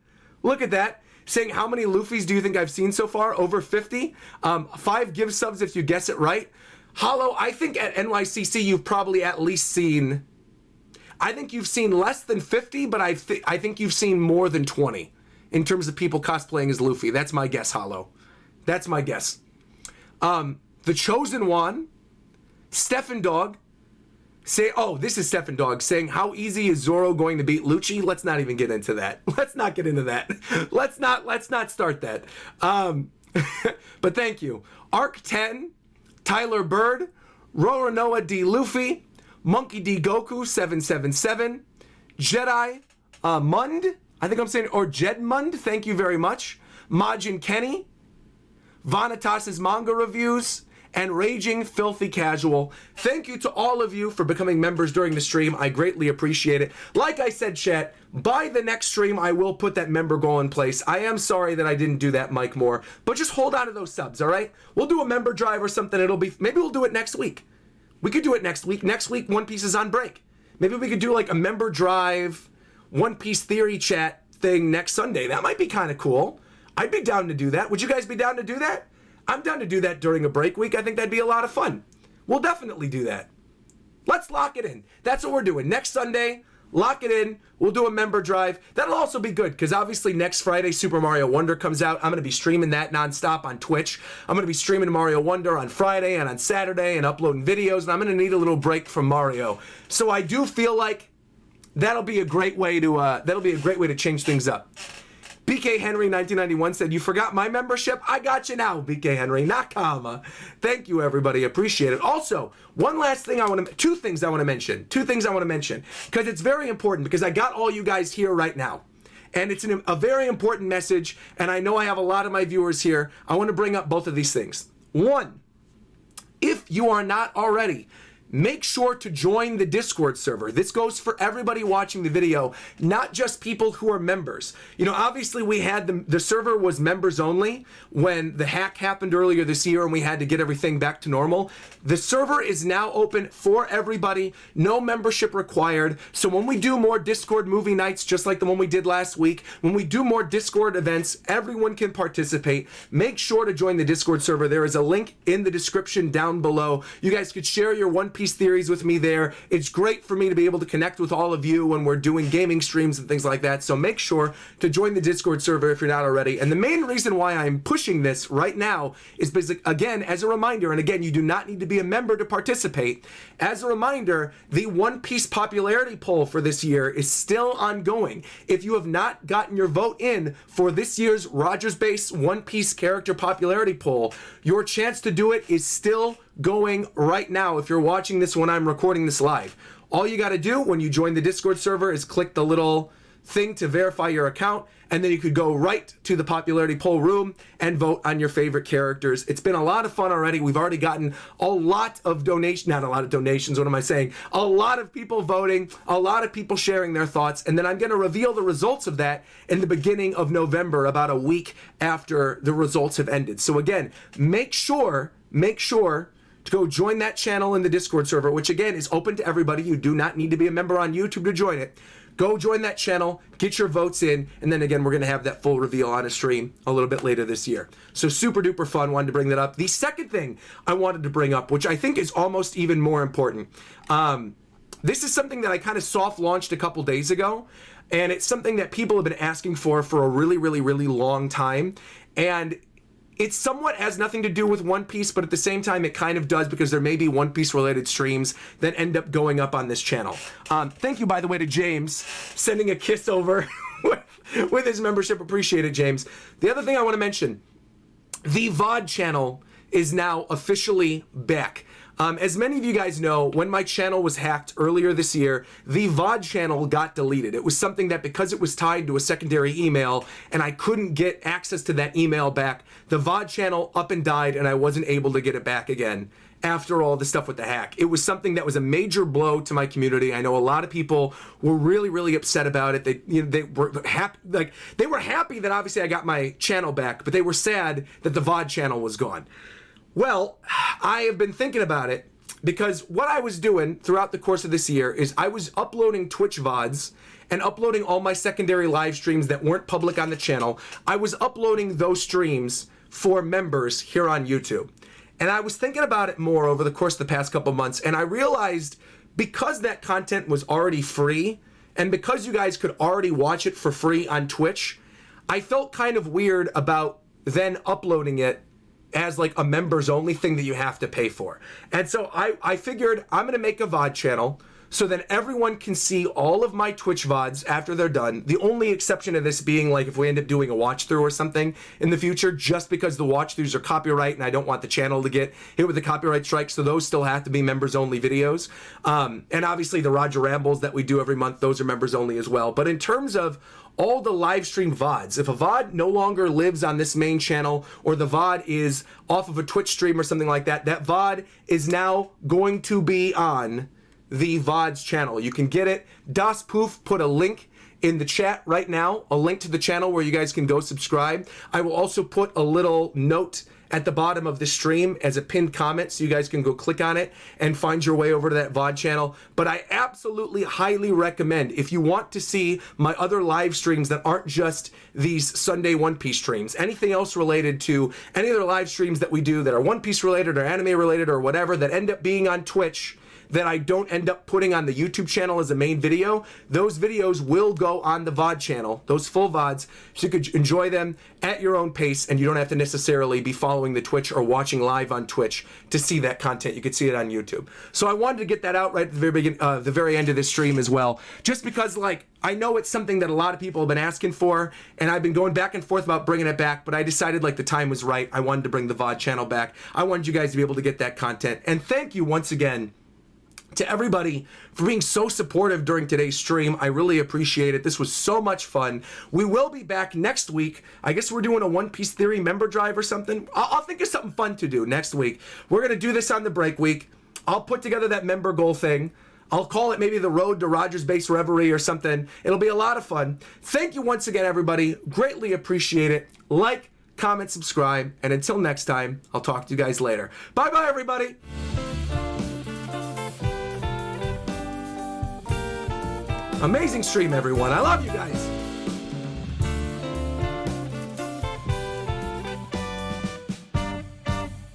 Look at that. Saying, how many Luffys do you think I've seen so far? Over 50. 5 give subs if you guess it right. Hollow, I think at NYCC you've probably at least seen... I think you've seen less than 50, but I think you've seen more than 20 in terms of people cosplaying as Luffy. That's my guess, Hollow. That's my guess. The Chosen One, Stefan Dog, this is Stefan Dog saying, how easy is Zoro going to beat Lucci? Let's not even get into that. Let's not get into that. Let's not start that. But thank you. Arc 10, Tyler Bird, Roronoa D. Luffy, Monkey D. Goku 777, Jedi Mund, I think I'm saying, or Jedmund, thank you very much. Majin Kenny, Vanitas's manga reviews, and Raging Filthy Casual. Thank you to all of you for becoming members during the stream. I greatly appreciate it. Like I said, chat, by the next stream, I will put that member goal in place. I am sorry that I didn't do that, Mike Moore, but just hold on to those subs, all right? We'll do a member drive or something. Maybe we'll do it next week. We could do it next week. Next week, One Piece is on break. Maybe we could do like a member drive, One Piece theory chat thing next Sunday. That might be kind of cool. I'd be down to do that. Would you guys be down to do that? I'm down to do that during a break week. I think that'd be a lot of fun. We'll definitely do that. Let's lock it in. That's what we're doing. Next Sunday, lock it in. We'll do a member drive. That'll also be good because obviously next Friday, Super Mario Wonder comes out. I'm going to be streaming that nonstop on Twitch. I'm going to be streaming Mario Wonder on Friday and on Saturday and uploading videos, and I'm going to need a little break from Mario. So I do feel like that'll be a great way to change things up. BK Henry 1991 said, you forgot my membership? I got you now, BK Henry. Nakama. Thank you, everybody. Appreciate it. Also, two things I want to mention. Because it's very important, because I got all you guys here right now. And it's a very important message, and I know I have a lot of my viewers here. I want to bring up both of these things. One, if you are not already, make sure to join the Discord server. This goes for everybody watching the video, not just people who are members. You know, obviously we had the server was members only when the hack happened earlier this year and we had to get everything back to normal. The server is now open for everybody, no membership required. So when we do more Discord movie nights, just like the one we did last week, when we do more Discord events, everyone can participate. Make sure to join the Discord server. There is a link in the description down below. You guys could share your One Piece theories with me there. It's great for me to be able to connect with all of you when we're doing gaming streams and things like that. So make sure to join the Discord server if you're not already. And the main reason why I'm pushing this right now is because, again, as a reminder, and again, you do not need to be a member to participate. As a reminder, the One Piece popularity poll for this year is still ongoing. If you have not gotten your vote in for this year's RogersBase One Piece character popularity poll, your chance to do it is still going right now if you're watching this when I'm recording this live. All you got to do when you join the Discord server is click the little thing to verify your account, and then you could go right to the popularity poll room and vote on your favorite characters. It's been a lot of fun already. We've already gotten a lot of donations, not a lot of donations, what am I saying? A lot of people voting, a lot of people sharing their thoughts, and then I'm going to reveal the results of that in the beginning of November, about a week after the results have ended. So again, make sure to go join that channel in the Discord server, which again is open to everybody. You do not need to be a member on YouTube to join it. Go join that channel, get your votes in, and then again, we're going to have that full reveal on a stream a little bit later this year. So super duper fun, wanted to bring that up. The second thing I wanted to bring up, which I think is almost even more important, this is something that I kind of soft launched a couple days ago, and it's something that people have been asking for a really, really, really long time. And it somewhat has nothing to do with One Piece, but at the same time, it kind of does, because there may be One Piece related streams that end up going up on this channel. Thank you, by the way, to James, sending a kiss over with his membership. Appreciate it, James. The other thing I want to mention, the VOD channel is now officially back. As many of you guys know, when my channel was hacked earlier this year, the VOD channel got deleted. It was something that, because it was tied to a secondary email and I couldn't get access to that email back, the VOD channel up and died, and I wasn't able to get it back again after all the stuff with the hack. It was something that was a major blow to my community. I know a lot of people were really, really upset about it. They were happy, they were happy that obviously I got my channel back, but they were sad that the VOD channel was gone. Well, I have been thinking about it, because what I was doing throughout the course of this year is I was uploading Twitch VODs and uploading all my secondary live streams that weren't public on the channel. I was uploading those streams for members here on YouTube. And I was thinking about it more over the course of the past couple months, and I realized, because that content was already free, and because you guys could already watch it for free on Twitch, I felt kind of weird about then uploading it as like a members only thing that you have to pay for. And so I figured I'm gonna make a VOD channel so that everyone can see all of my Twitch VODs after they're done. The only exception to this being like if we end up doing a watch through or something in the future, just because the watch throughs are copyright and I don't want the channel to get hit with a copyright strike, so those still have to be members only videos. And obviously the Roger Rambles that we do every month, those are members only as well. But in terms of all the live stream VODs, if a VOD no longer lives on this main channel, or the VOD is off of a Twitch stream or something like that, that VOD is now going to be on the VODs channel. You can get it. Das Poof put a link in the chat right now, a link to the channel where you guys can go subscribe. I will also put a little note at the bottom of the stream as a pinned comment, so you guys can go click on it and find your way over to that VOD channel. But I absolutely highly recommend, if you want to see my other live streams that aren't just these Sunday One Piece streams, anything else related to any other live streams that we do that are One Piece related or anime related or whatever that end up being on Twitch, that I don't end up putting on the YouTube channel as a main video, those videos will go on the VOD channel, those full VODs, so you could enjoy them at your own pace, and you don't have to necessarily be following the Twitch or watching live on Twitch to see that content. You could see it on YouTube. So I wanted to get that out right at the very beginning, the very end of this stream as well, just because, like, I know it's something that a lot of people have been asking for, and I've been going back and forth about bringing it back, but I decided like the time was right. I wanted to bring the VOD channel back. I wanted you guys to be able to get that content. And thank you once again to everybody for being so supportive during today's stream. I really appreciate it. This was so much fun. We will be back next week. I guess we're doing a One Piece Theory member drive or something. I'll think of something fun to do next week. We're going to do this on the break week. I'll put together that member goal thing. I'll call it maybe the Road to RogersBase Reverie or something. It'll be a lot of fun. Thank you once again, everybody. Greatly appreciate it. Like, comment, subscribe, and until next time, I'll talk to you guys later. Bye-bye, everybody. Amazing stream, everyone. I love you guys.